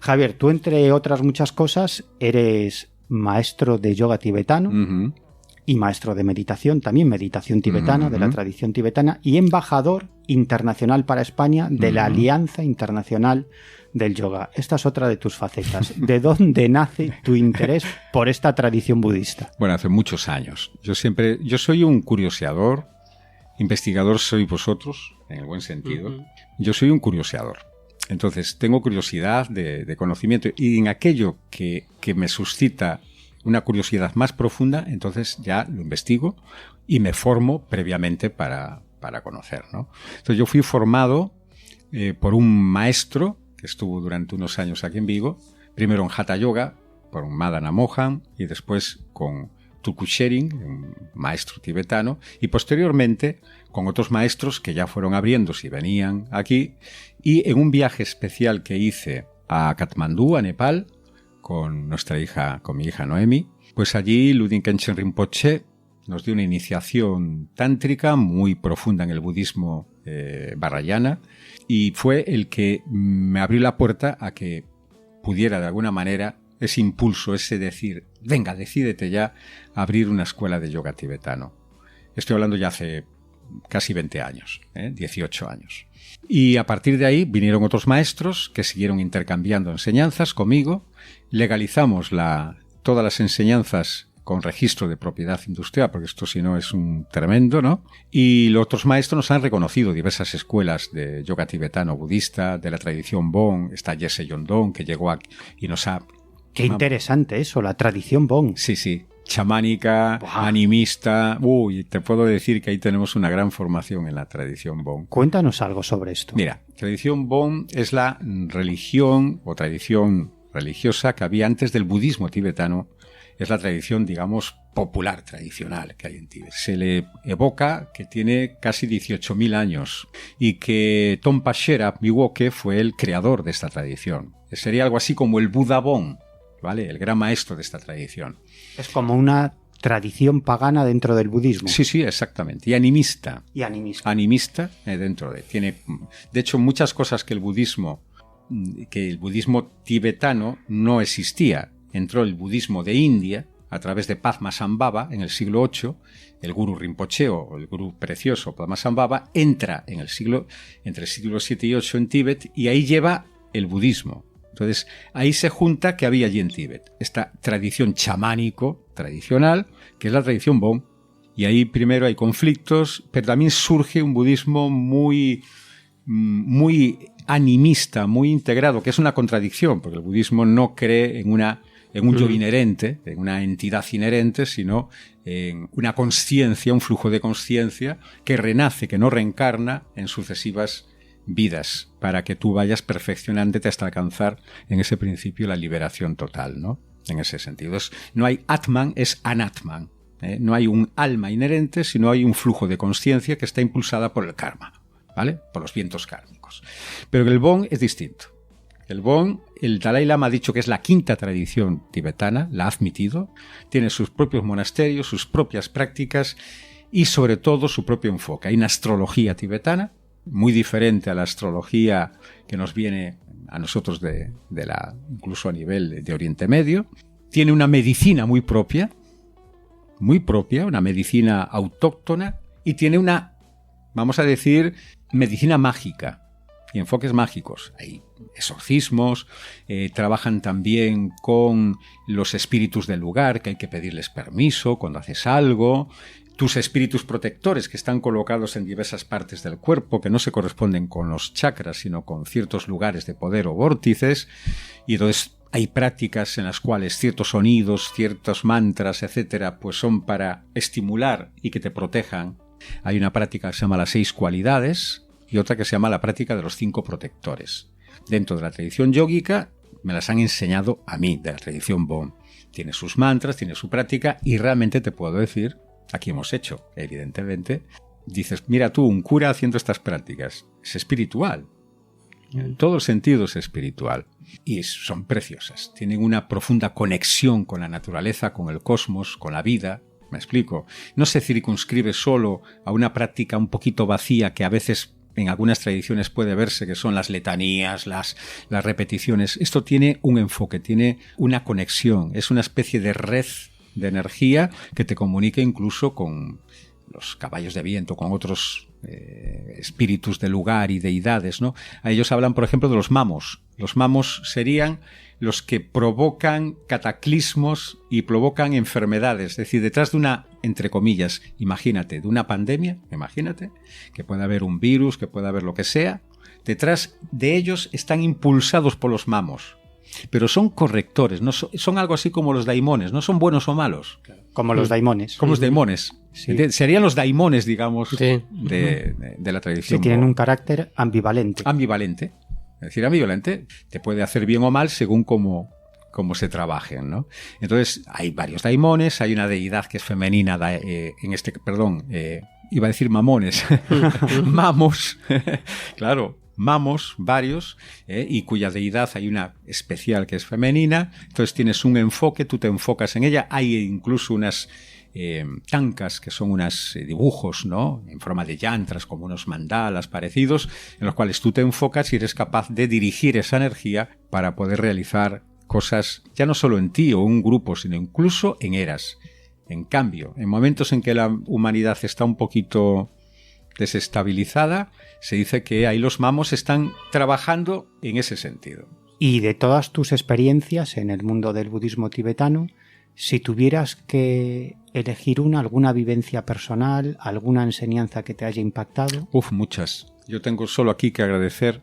Javier, tú entre otras muchas cosas eres maestro de yoga tibetano Ujú. y maestro de meditación, también meditación tibetana, de la Ujú. tradición tibetana, y embajador internacional para España de la Ujú. Alianza Internacional del Yoga. Esta es otra de tus facetas. ¿De dónde nace tu interés por esta tradición budista? Bueno, hace muchos años. Yo soy un curioseador, investigador sois vosotros, en el buen sentido. Ujú. Yo soy un curioseador. Entonces, tengo curiosidad de conocimiento y en aquello que me suscita una curiosidad más profunda, entonces ya lo investigo y me formo previamente para conocer, ¿no? Entonces, yo fui formado por un maestro que estuvo durante unos años aquí en Vigo, primero en Hatha Yoga, por Madana Mohan, y después con Tulku Shering, un maestro tibetano, y posteriormente con otros maestros que ya fueron abriéndose y venían aquí, y en un viaje especial que hice a Katmandú, a Nepal, con mi hija Noemi, pues allí Luden Khenchen Rinpoche nos dio una iniciación tántrica muy profunda en el budismo Vajrayana, y fue el que me abrió la puerta a que pudiera de alguna manera ese impulso, ese decir, venga, decídete ya a abrir una escuela de yoga tibetano. Estoy hablando ya hace casi 20 años, 18 años. Y a partir de ahí vinieron otros maestros que siguieron intercambiando enseñanzas conmigo, legalizamos todas las enseñanzas con registro de propiedad industrial, porque esto si no es un tremendo, ¿no? Y los otros maestros nos han reconocido diversas escuelas de yoga tibetano budista, de la tradición Bon, está Yese Yondon, que llegó aquí y nos ha... Qué interesante eso, la tradición Bon. Sí, chamánica, Buah. animista. Uy, te puedo decir que ahí tenemos una gran formación en la tradición Bon. Cuéntanos algo sobre esto. Mira, tradición Bon es la religión o tradición religiosa que había antes del budismo tibetano. Es la tradición, digamos, popular, tradicional que hay en Tíbet. Se le evoca que tiene casi 18.000 años y que Tompa Sherab Miwoke fue el creador de esta tradición. Sería algo así como el Buda Bon, ¿vale? El gran maestro de esta tradición. Es como una tradición pagana dentro del budismo. Sí, exactamente. Y animista. Y animista. Animista dentro de... De hecho, muchas cosas que el budismo tibetano no existía. Entró el budismo de India a través de Padmasambhava en el siglo VIII, el gurú Rinpoche o el gurú precioso Padmasambhava entra entre el siglo VII y VIII en Tíbet y ahí lleva el budismo. Entonces, ahí se junta que había allí en Tíbet esta tradición chamánico tradicional, que es la tradición Bon, y ahí primero hay conflictos, pero también surge un budismo muy animista, muy integrado, que es una contradicción, porque el budismo no cree en un yo inherente, en una entidad inherente, sino en una consciencia, un flujo de consciencia que renace, que no reencarna en sucesivas vidas, para que tú vayas perfeccionándote hasta alcanzar en ese principio la liberación total, ¿no? En ese sentido. No hay Atman, es Anatman. No hay un alma inherente, sino hay un flujo de consciencia que está impulsada por el karma, ¿vale? Por los vientos kármicos. Pero el Bon es distinto. El Bon, el Dalai Lama ha dicho que es la quinta tradición tibetana, la ha admitido, tiene sus propios monasterios, sus propias prácticas y sobre todo su propio enfoque. Hay una astrología tibetana, muy diferente a la astrología que nos viene a nosotros incluso a nivel de Oriente Medio, tiene una medicina muy propia, una medicina autóctona, y tiene una, vamos a decir, medicina mágica y enfoques mágicos. Hay exorcismos, trabajan también con los espíritus del lugar, que hay que pedirles permiso cuando haces algo, tus espíritus protectores que están colocados en diversas partes del cuerpo, que no se corresponden con los chakras, sino con ciertos lugares de poder o vórtices, y entonces hay prácticas en las cuales ciertos sonidos, ciertos mantras, etcétera, pues son para estimular y que te protejan. Hay una práctica que se llama las 6 cualidades y otra que se llama la práctica de los 5 protectores. Dentro de la tradición yógica me las han enseñado a mí, de la tradición Bon. Tiene sus mantras, tiene su práctica, y realmente te puedo decir, aquí hemos hecho, evidentemente, dices, mira tú, un cura haciendo estas prácticas, es espiritual. En todo sentido es espiritual. Y son preciosas. Tienen una profunda conexión con la naturaleza, con el cosmos, con la vida. ¿Me explico? No se circunscribe solo a una práctica un poquito vacía que a veces en algunas tradiciones puede verse, que son las letanías, las repeticiones. Esto tiene un enfoque, tiene una conexión. Es una especie de red de energía que te comunica incluso con los caballos de viento, con otros espíritus del lugar y deidades, ¿no? A ellos hablan, por ejemplo, de los mamos. Los mamos serían los que provocan cataclismos y provocan enfermedades. Es decir, detrás de una, entre comillas, imagínate, de una pandemia, imagínate, que puede haber un virus, que puede haber lo que sea, detrás de ellos están impulsados por los mamos. Pero son correctores, no son algo así como los daimones, no son buenos o malos. Como los daimones. Como los daimones. Sí. Serían los daimones, digamos, sí, de la tradición. Sí, tienen un carácter ambivalente. Ambivalente. Es decir, ambivalente te puede hacer bien o mal según cómo se trabajen, ¿no? Entonces, hay varios daimones, hay una deidad que es femenina, iba a decir mamones, mamos, claro, mamos, varios, y cuya deidad hay una especial que es femenina. Entonces tienes un enfoque, tú te enfocas en ella. Hay incluso unas tankas, que son unos dibujos, ¿no?, en forma de yantras, como unos mandalas parecidos, en los cuales tú te enfocas y eres capaz de dirigir esa energía para poder realizar cosas, ya no solo en ti o un grupo, sino incluso en eras. En cambio, en momentos en que la humanidad está un poquito desestabilizada, se dice que ahí los mamos están trabajando en ese sentido. Y de todas tus experiencias en el mundo del budismo tibetano, si tuvieras que elegir alguna vivencia personal, alguna enseñanza que te haya impactado. Muchas. Yo tengo solo aquí que agradecer.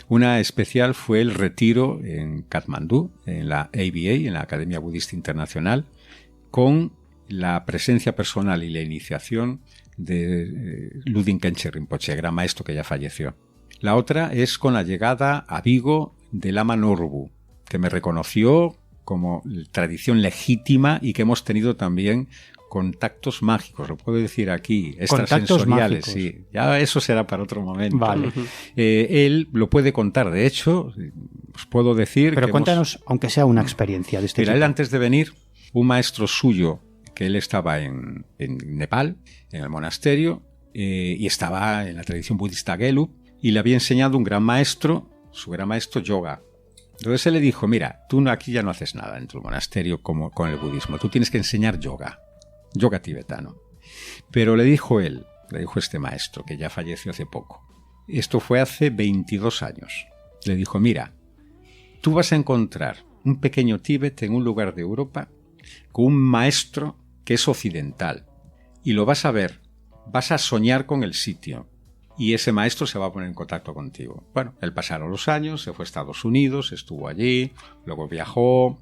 Una especial fue el retiro en Katmandú, en la ABA, en la Academia Budista Internacional, con la presencia personal y la iniciación de Ludin Khenche Rinpoche, gran maestro que ya falleció. La otra es con la llegada a Vigo del Lama Norbu, que me reconoció como tradición legítima y que hemos tenido también contactos mágicos, lo puedo decir aquí, extrasensoriales. Sí, ya eso será para otro momento. Vale. Él lo puede contar, de hecho, os puedo decir. Pero cuéntanos, aunque sea una experiencia de este tipo. Él, antes de venir, un maestro suyo, que él estaba en Nepal, en el monasterio, y estaba en la tradición budista Gelug, y le había enseñado un gran maestro, su gran maestro yoga. Entonces él le dijo, mira, tú aquí ya no haces nada en tu monasterio como con el budismo, tú tienes que enseñar yoga tibetano. Pero le dijo este maestro, que ya falleció hace poco, esto fue hace 22 años, le dijo, mira, tú vas a encontrar un pequeño Tíbet en un lugar de Europa con un maestro que es occidental, y lo vas a ver, vas a soñar con el sitio, y ese maestro se va a poner en contacto contigo. Bueno, él pasaron los años, se fue a Estados Unidos, estuvo allí, luego viajó,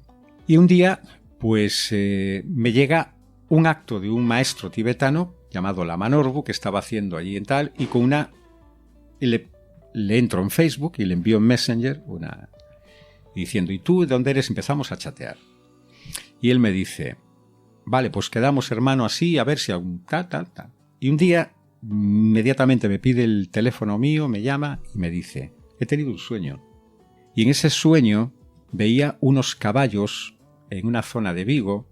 y un día, pues, me llega un acto de un maestro tibetano llamado Lama Norbu, que estaba haciendo allí en tal, y con le entro en Facebook y le envío en Messenger diciendo, ¿y tú de dónde eres? Empezamos a chatear. Y él me dice, vale, pues quedamos, hermano, así, a ver si algún tal. Y un día, inmediatamente me pide el teléfono mío, me llama y me dice, he tenido un sueño. Y en ese sueño veía unos caballos en una zona de Vigo,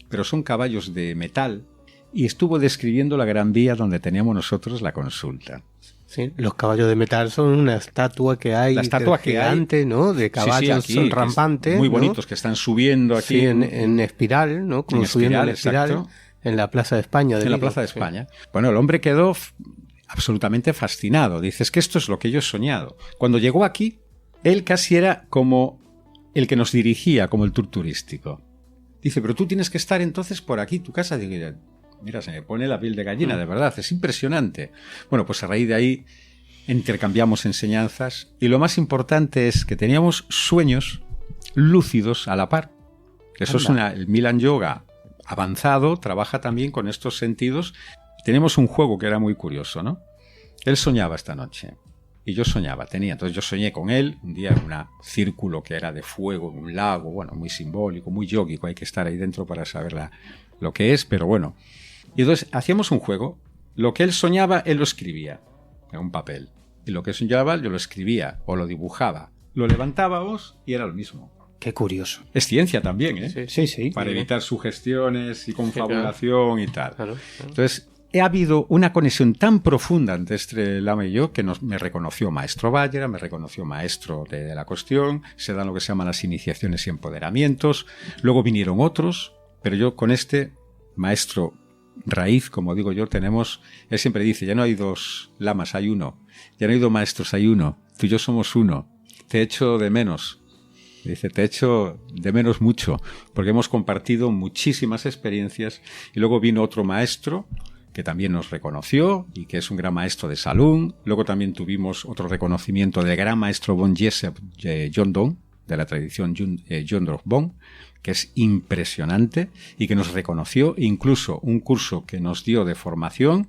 pero son caballos de metal, y estuvo describiendo la Gran Vía donde teníamos nosotros la consulta. Sí, los caballos de metal son una estatua que hay, la estatua gigante, ¿no? De caballos sí, aquí, rampantes, muy ¿no? bonitos, que están subiendo aquí. Sí, en espiral, ¿no? Como subiendo en espiral, exacto. En la Plaza de España. En la Plaza de España. Bueno, el hombre quedó absolutamente fascinado. Dice, es que esto es lo que yo he soñado. Cuando llegó aquí, él casi era como el que nos dirigía, como el tour turístico. Dice, pero tú tienes que estar entonces por aquí, tu casa. Digo, mira, se me pone la piel de gallina, de verdad, es impresionante. Bueno, pues a raíz de ahí intercambiamos enseñanzas y lo más importante es que teníamos sueños lúcidos a la par. Eso es el Milan Yoga avanzado, trabaja también con estos sentidos. Tenemos un juego que era muy curioso, ¿no? Él soñaba esta noche y yo soñaba, entonces yo soñé con él un día en un círculo que era de fuego, en un lago, bueno, muy simbólico, muy yógico, hay que estar ahí dentro para saber lo que es, pero bueno. Y entonces hacíamos un juego, lo que él soñaba, él lo escribía en un papel, y lo que soñaba yo lo escribía o lo dibujaba, lo levantábamos y era lo mismo. Qué curioso. Es ciencia también, ¿eh? Sí. Para evitar sugestiones y confabulación y tal. Claro. Entonces, ha habido una conexión tan profunda entre este lama y yo que me reconoció maestro Ballera, me reconoció maestro de la cuestión, se dan lo que se llaman las iniciaciones y empoderamientos, luego vinieron otros, pero yo con este maestro raíz, como digo yo, él siempre dice, ya no hay dos lamas, hay uno, ya no hay dos maestros, hay uno, tú y yo somos uno, te echo de menos. Dice, te echo de menos mucho, porque hemos compartido muchísimas experiencias y luego vino otro maestro que también nos reconoció y que es un gran maestro de Salón. Luego también tuvimos otro reconocimiento del gran maestro Bon Jesep Jondon, de la tradición Jondrok Bon, que es impresionante y que nos reconoció, incluso un curso que nos dio de formación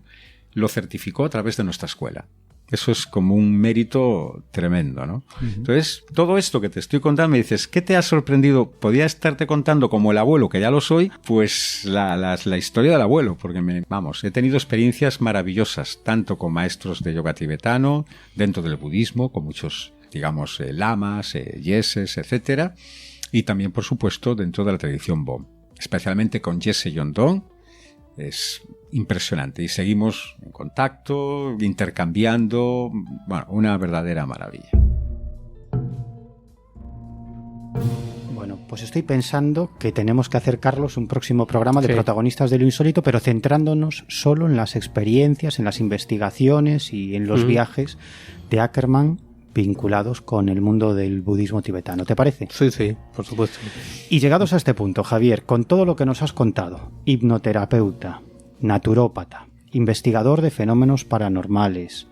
lo certificó a través de nuestra escuela. Eso es como un mérito tremendo, ¿no? Uh-huh. Entonces, todo esto que te estoy contando, me dices, ¿qué te ha sorprendido? Podía estarte contando como el abuelo, que ya lo soy, pues la historia del abuelo, porque he tenido experiencias maravillosas, tanto con maestros de yoga tibetano, dentro del budismo, con muchos, digamos, lamas, yeses, etcétera, y también, por supuesto, dentro de la tradición Bon, especialmente con Yese Yondon. Es impresionante y seguimos en contacto, intercambiando, bueno, una verdadera maravilla. Bueno, pues estoy pensando que tenemos que hacer, Carlos, un próximo programa de protagonistas de lo insólito, pero centrándonos solo en las experiencias, en las investigaciones y en los viajes de Ackerman vinculados con el mundo del budismo tibetano. ¿Te parece? Sí, por supuesto. Y llegados a este punto, Javier, con todo lo que nos has contado, hipnoterapeuta, naturópata, investigador de fenómenos paranormales,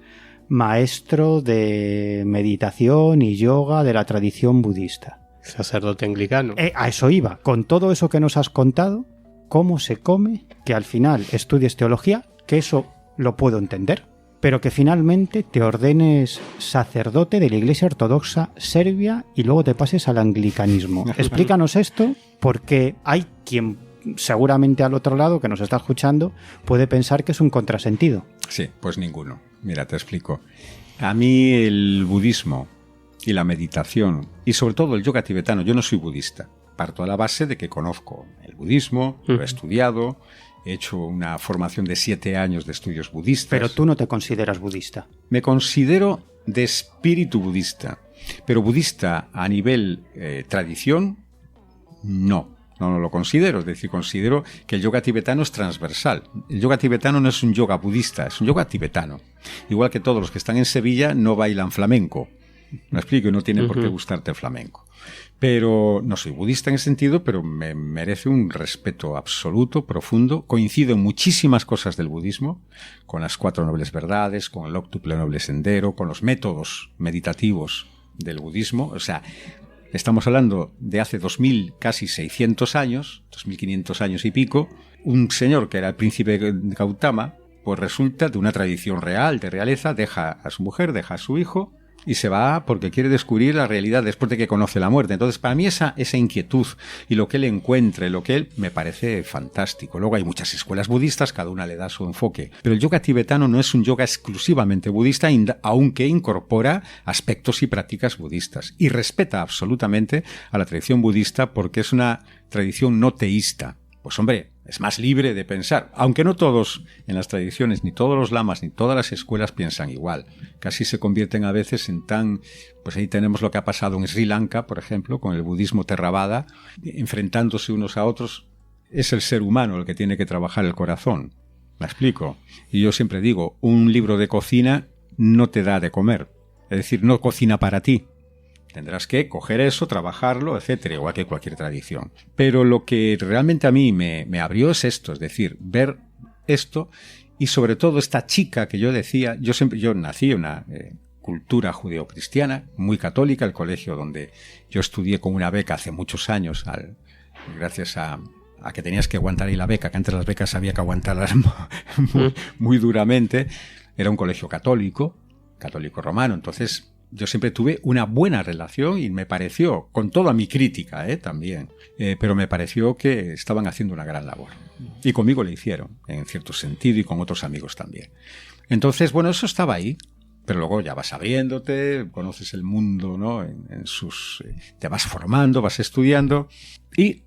maestro de meditación y yoga de la tradición budista, sacerdote anglicano. A eso iba. Con todo eso que nos has contado, ¿cómo se come que al final estudies teología? Que eso lo puedo entender, pero que finalmente te ordenes sacerdote de la Iglesia Ortodoxa Serbia y luego te pases al anglicanismo. Explícanos esto, porque hay quien seguramente al otro lado que nos está escuchando puede pensar que es un contrasentido. Sí, pues ninguno. Mira, te explico. A mí el budismo y la meditación y sobre todo el yoga tibetano, yo no soy budista. Parto a la base de que conozco el budismo, lo he estudiado, he hecho una formación de 7 años de estudios budistas. Pero tú no te consideras budista. Me considero de espíritu budista, pero budista a nivel tradición, no lo considero. Es decir, considero que el yoga tibetano es transversal. El yoga tibetano no es un yoga budista, es un yoga tibetano. Igual que todos los que están en Sevilla no bailan flamenco. Me explico, no tiene por qué gustarte el flamenco. Pero no soy budista en ese sentido, pero me merece un respeto absoluto, profundo. Coincido en muchísimas cosas del budismo, con las 4 nobles verdades, con el octuple noble sendero, con los métodos meditativos del budismo. O sea, estamos hablando de hace 2000, casi 600 años, 2500 años y pico. Un señor que era el príncipe Gautama, pues resulta de una tradición real, de realeza, deja a su mujer, deja a su hijo, y se va porque quiere descubrir la realidad después de que conoce la muerte. Entonces, para mí esa inquietud y lo que él encuentre, lo que él me parece fantástico. Luego hay muchas escuelas budistas, cada una le da su enfoque. Pero el yoga tibetano no es un yoga exclusivamente budista, aunque incorpora aspectos y prácticas budistas. Y respeta absolutamente a la tradición budista porque es una tradición no teísta. Pues hombre, es más libre de pensar, aunque no todos en las tradiciones, ni todos los lamas, ni todas las escuelas piensan igual. Casi se convierten a veces en tan... Pues ahí tenemos lo que ha pasado en Sri Lanka, por ejemplo, con el budismo Theravada, enfrentándose unos a otros. Es el ser humano el que tiene que trabajar el corazón. ¿Me explico? Y yo siempre digo, un libro de cocina no te da de comer. Es decir, no cocina para ti. Tendrás que coger eso, trabajarlo, etcétera, igual que cualquier tradición. Pero lo que realmente a mí me abrió es esto, es decir, ver esto y sobre todo esta chica que yo decía, yo nací en una cultura judeocristiana, muy católica, el colegio donde yo estudié con una beca hace muchos años, gracias a que tenías que aguantar ahí la beca, que antes las becas había que aguantarlas muy duramente, era un colegio católico romano, entonces... Yo siempre tuve una buena relación y me pareció, con toda mi crítica también, pero me pareció que estaban haciendo una gran labor. Y conmigo lo hicieron, en cierto sentido, y con otros amigos también. Entonces, bueno, eso estaba ahí, pero luego ya vas abriéndote, conoces el mundo, ¿no? Te vas formando, vas estudiando, y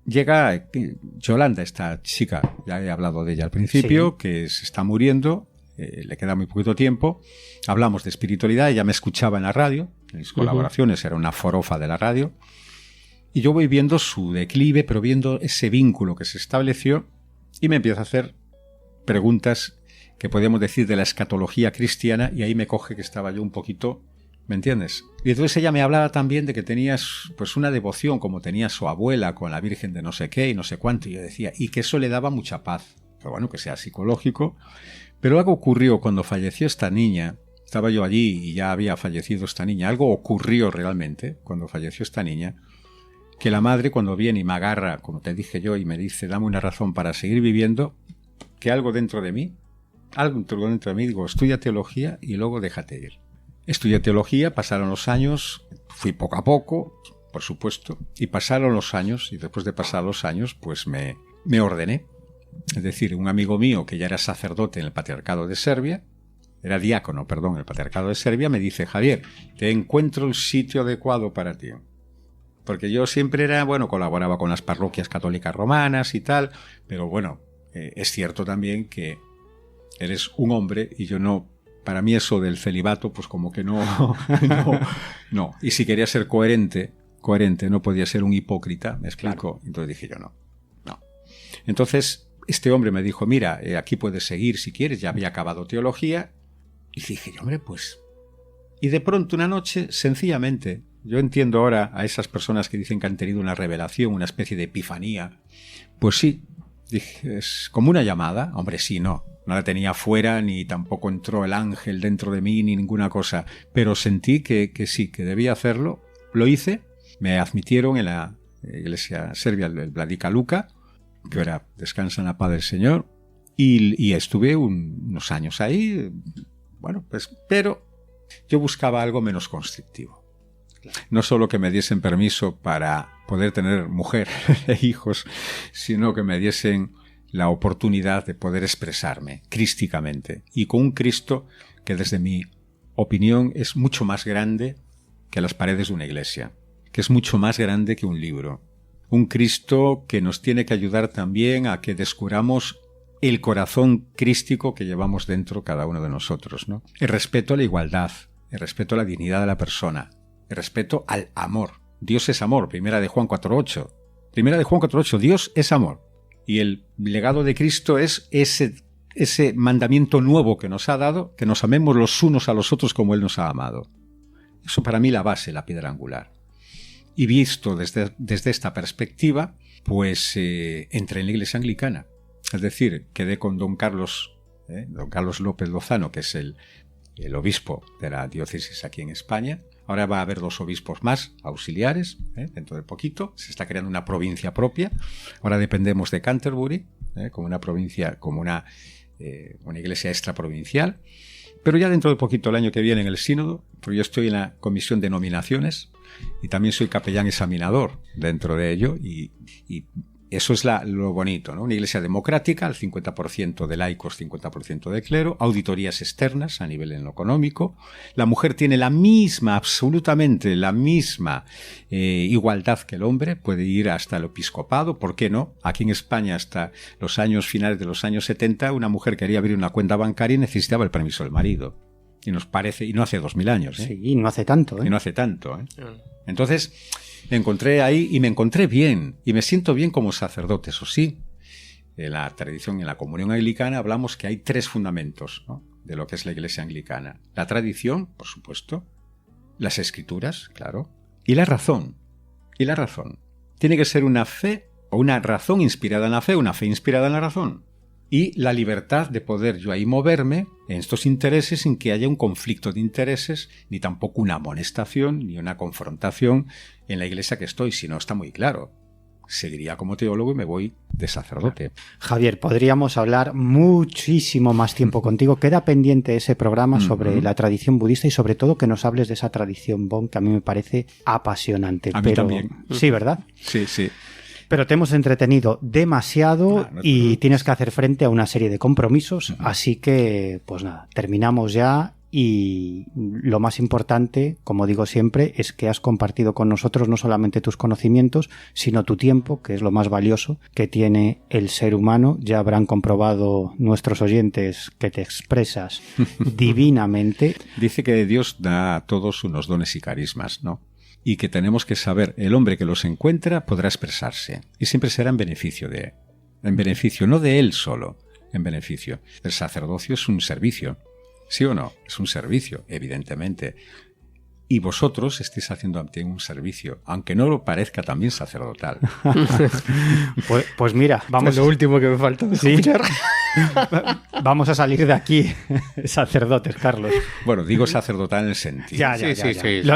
llega Yolanda, esta chica, ya he hablado de ella al principio, sí, que se está muriendo. Le queda muy poquito tiempo. Hablamos de espiritualidad, ella me escuchaba en la radio, en mis colaboraciones, era una forofa de la radio, y yo voy viendo su declive, pero viendo ese vínculo que se estableció, y me empieza a hacer preguntas que podríamos decir de la escatología cristiana, y ahí me coge que estaba yo un poquito, ¿me entiendes? Y entonces ella me hablaba también de que tenías pues una devoción, como tenía su abuela con la Virgen de no sé qué y no sé cuánto, y yo decía, y que eso le daba mucha paz, pero bueno, que sea psicológico. Pero algo ocurrió cuando falleció esta niña. Estaba yo allí y ya había fallecido esta niña. Algo ocurrió realmente cuando falleció esta niña, que la madre cuando viene y me agarra, como te dije yo, y me dice, dame una razón para seguir viviendo, que algo dentro de mí, digo, estudia teología y luego déjate ir. Estudié teología, pasaron los años, fui poco a poco, por supuesto, y pasaron los años, y después de pasar los años, pues me ordené. Es decir, un amigo mío que ya era sacerdote en el Patriarcado de Serbia, era diácono, perdón, en el Patriarcado de Serbia, me dice, Javier, te encuentro el sitio adecuado para ti. Porque yo siempre colaboraba con las parroquias católicas romanas y tal, pero bueno, es cierto también que eres un hombre y yo no, para mí eso del celibato, pues como que no. Y si quería ser coherente, no podía ser un hipócrita, ¿me explico? Claro. Entonces dije yo no. Entonces, este hombre me dijo, mira, aquí puedes seguir si quieres, ya había acabado teología. Y dije, hombre, pues... Y de pronto una noche, sencillamente, yo entiendo ahora a esas personas que dicen que han tenido una revelación, una especie de epifanía. Pues sí, dije, es como una llamada. Hombre, sí, no la tenía fuera, ni tampoco entró el ángel dentro de mí, ni ninguna cosa. Pero sentí que sí, que debía hacerlo. Lo hice, me admitieron en la iglesia serbia, el Vladika Luka, que ahora descansa en la paz del Señor, y estuve unos años ahí, bueno, pues, pero yo buscaba algo menos constrictivo. No solo que me diesen permiso para poder tener mujer e hijos, sino que me diesen la oportunidad de poder expresarme crísticamente, y con un Cristo que desde mi opinión es mucho más grande que las paredes de una iglesia, que es mucho más grande que un libro. Un Cristo que nos tiene que ayudar también a que descubramos el corazón crístico que llevamos dentro cada uno de nosotros, ¿no? El respeto a la igualdad, el respeto a la dignidad de la persona, el respeto al amor. Dios es amor, primera de Juan 4:8. Primera de Juan 4:8, Dios es amor. Y el legado de Cristo es ese mandamiento nuevo que nos ha dado, que nos amemos los unos a los otros como Él nos ha amado. Eso para mí la base, la piedra angular. Y visto desde esta perspectiva, pues entré en la Iglesia Anglicana. Es decir, quedé con don Carlos López Lozano, que es el obispo de la diócesis aquí en España. Ahora va a haber 2 obispos más, auxiliares, dentro de poquito. Se está creando una provincia propia. Ahora dependemos de Canterbury, como una provincia, como una iglesia extraprovincial. Pero ya dentro de poquito, el año que viene, en el sínodo, porque yo estoy en la comisión de nominaciones y también soy capellán examinador dentro de ello, y Eso es lo bonito, ¿no? Una iglesia democrática, el 50% de laicos, 50% de clero, auditorías externas a nivel en lo económico. La mujer tiene la misma, absolutamente la misma igualdad que el hombre, puede ir hasta el episcopado, ¿por qué no? Aquí en España, hasta los años finales de los años 70, una mujer quería abrir una cuenta bancaria y necesitaba el permiso del marido. Y nos parece, y no hace 2000 años, ¿eh? Sí, no hace tanto, ¿eh? Y no hace tanto, ¿eh? Entonces, me encontré ahí y me encontré bien, y me siento bien como sacerdote, eso sí. En la tradición, en la comunión anglicana, hablamos que hay 3 fundamentos, ¿no?, de lo que es la iglesia anglicana. La tradición, por supuesto, las escrituras, claro, y la razón. Y la razón. Tiene que ser una fe o una razón inspirada en la fe, una fe inspirada en la razón. Y la libertad de poder yo ahí moverme en estos intereses sin que haya un conflicto de intereses, ni tampoco una amonestación, ni una confrontación en la iglesia que estoy, si no está muy claro. Seguiría como teólogo y me voy de sacerdote. Javier, podríamos hablar muchísimo más tiempo contigo. Queda pendiente ese programa sobre la tradición budista y sobre todo que nos hables de esa tradición Bon, que a mí me parece apasionante. A mí también. Sí, ¿verdad? Sí, sí. Pero te hemos entretenido demasiado y tienes que hacer frente a una serie de compromisos, así que, pues nada, terminamos ya y lo más importante, como digo siempre, es que has compartido con nosotros no solamente tus conocimientos, sino tu tiempo, que es lo más valioso que tiene el ser humano. Ya habrán comprobado nuestros oyentes que te expresas divinamente. Dice que Dios da a todos unos dones y carismas, ¿no? Y que tenemos que saber, el hombre que los encuentra podrá expresarse, y siempre será en beneficio no de él solo, en beneficio. El sacerdocio es un servicio, ¿sí o no? Es un servicio, evidentemente. Y vosotros estáis haciendo un servicio, aunque no lo parezca también sacerdotal. Pues mira, vamos. Es lo último que me falta escuchar. Vamos a salir de aquí, sacerdotes, Carlos. Bueno, digo sacerdotal en el sentido. Ya.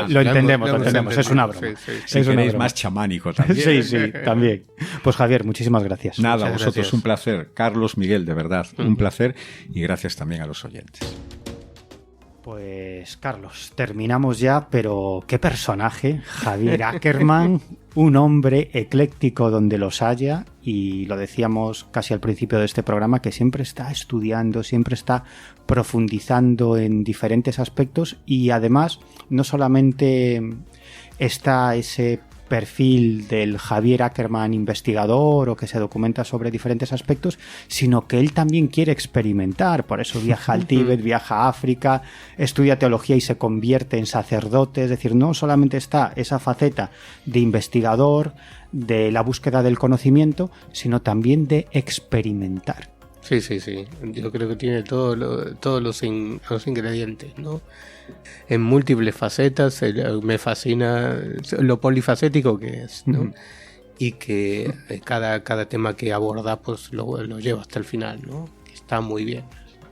Lo entendemos, es una broma. Si queréis más chamánico también. Sí, también. Pues Javier, muchísimas gracias. Nada, a vosotros un placer. Carlos, Miguel, de verdad, un placer. Y gracias también a los oyentes. Pues Carlos, terminamos ya, pero qué personaje, Javier Ackerman, un hombre ecléctico donde los haya, y lo decíamos casi al principio de este programa, que siempre está estudiando, siempre está profundizando en diferentes aspectos, y además no solamente está ese perfil del Javier Ackerman investigador o que se documenta sobre diferentes aspectos, sino que él también quiere experimentar, por eso viaja al Tíbet, viaja a África, estudia teología y se convierte en sacerdote. Es decir, no solamente está esa faceta de investigador, de la búsqueda del conocimiento, sino también de experimentar. Sí. Yo creo que tiene todos los ingredientes, ¿no? En múltiples facetas. Me fascina lo polifacético que es, ¿no? Y que cada tema que aborda pues lo lleva hasta el final, ¿no? Está muy bien.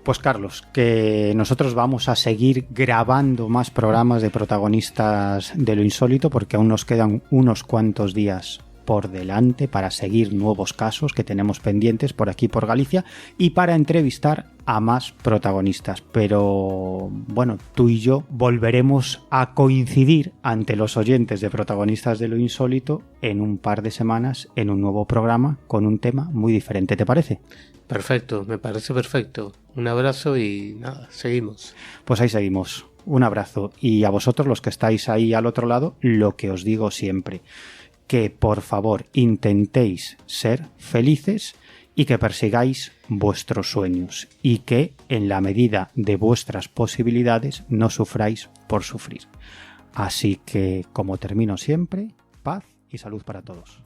Pues Carlos, que nosotros vamos a seguir grabando más programas de protagonistas de lo insólito, porque aún nos quedan unos cuantos días por delante para seguir nuevos casos que tenemos pendientes por aquí, por Galicia, y para entrevistar a más protagonistas. Pero bueno, tú y yo volveremos a coincidir ante los oyentes de protagonistas de lo insólito en un par de semanas en un nuevo programa con un tema muy diferente, ¿te parece? Perfecto, me parece perfecto. Un abrazo y nada, seguimos. Pues ahí seguimos. Un abrazo. Y a vosotros, los que estáis ahí al otro lado, lo que os digo siempre, que por favor intentéis ser felices y que persigáis vuestros sueños y que en la medida de vuestras posibilidades no sufráis por sufrir. Así que, como termino siempre, paz y salud para todos.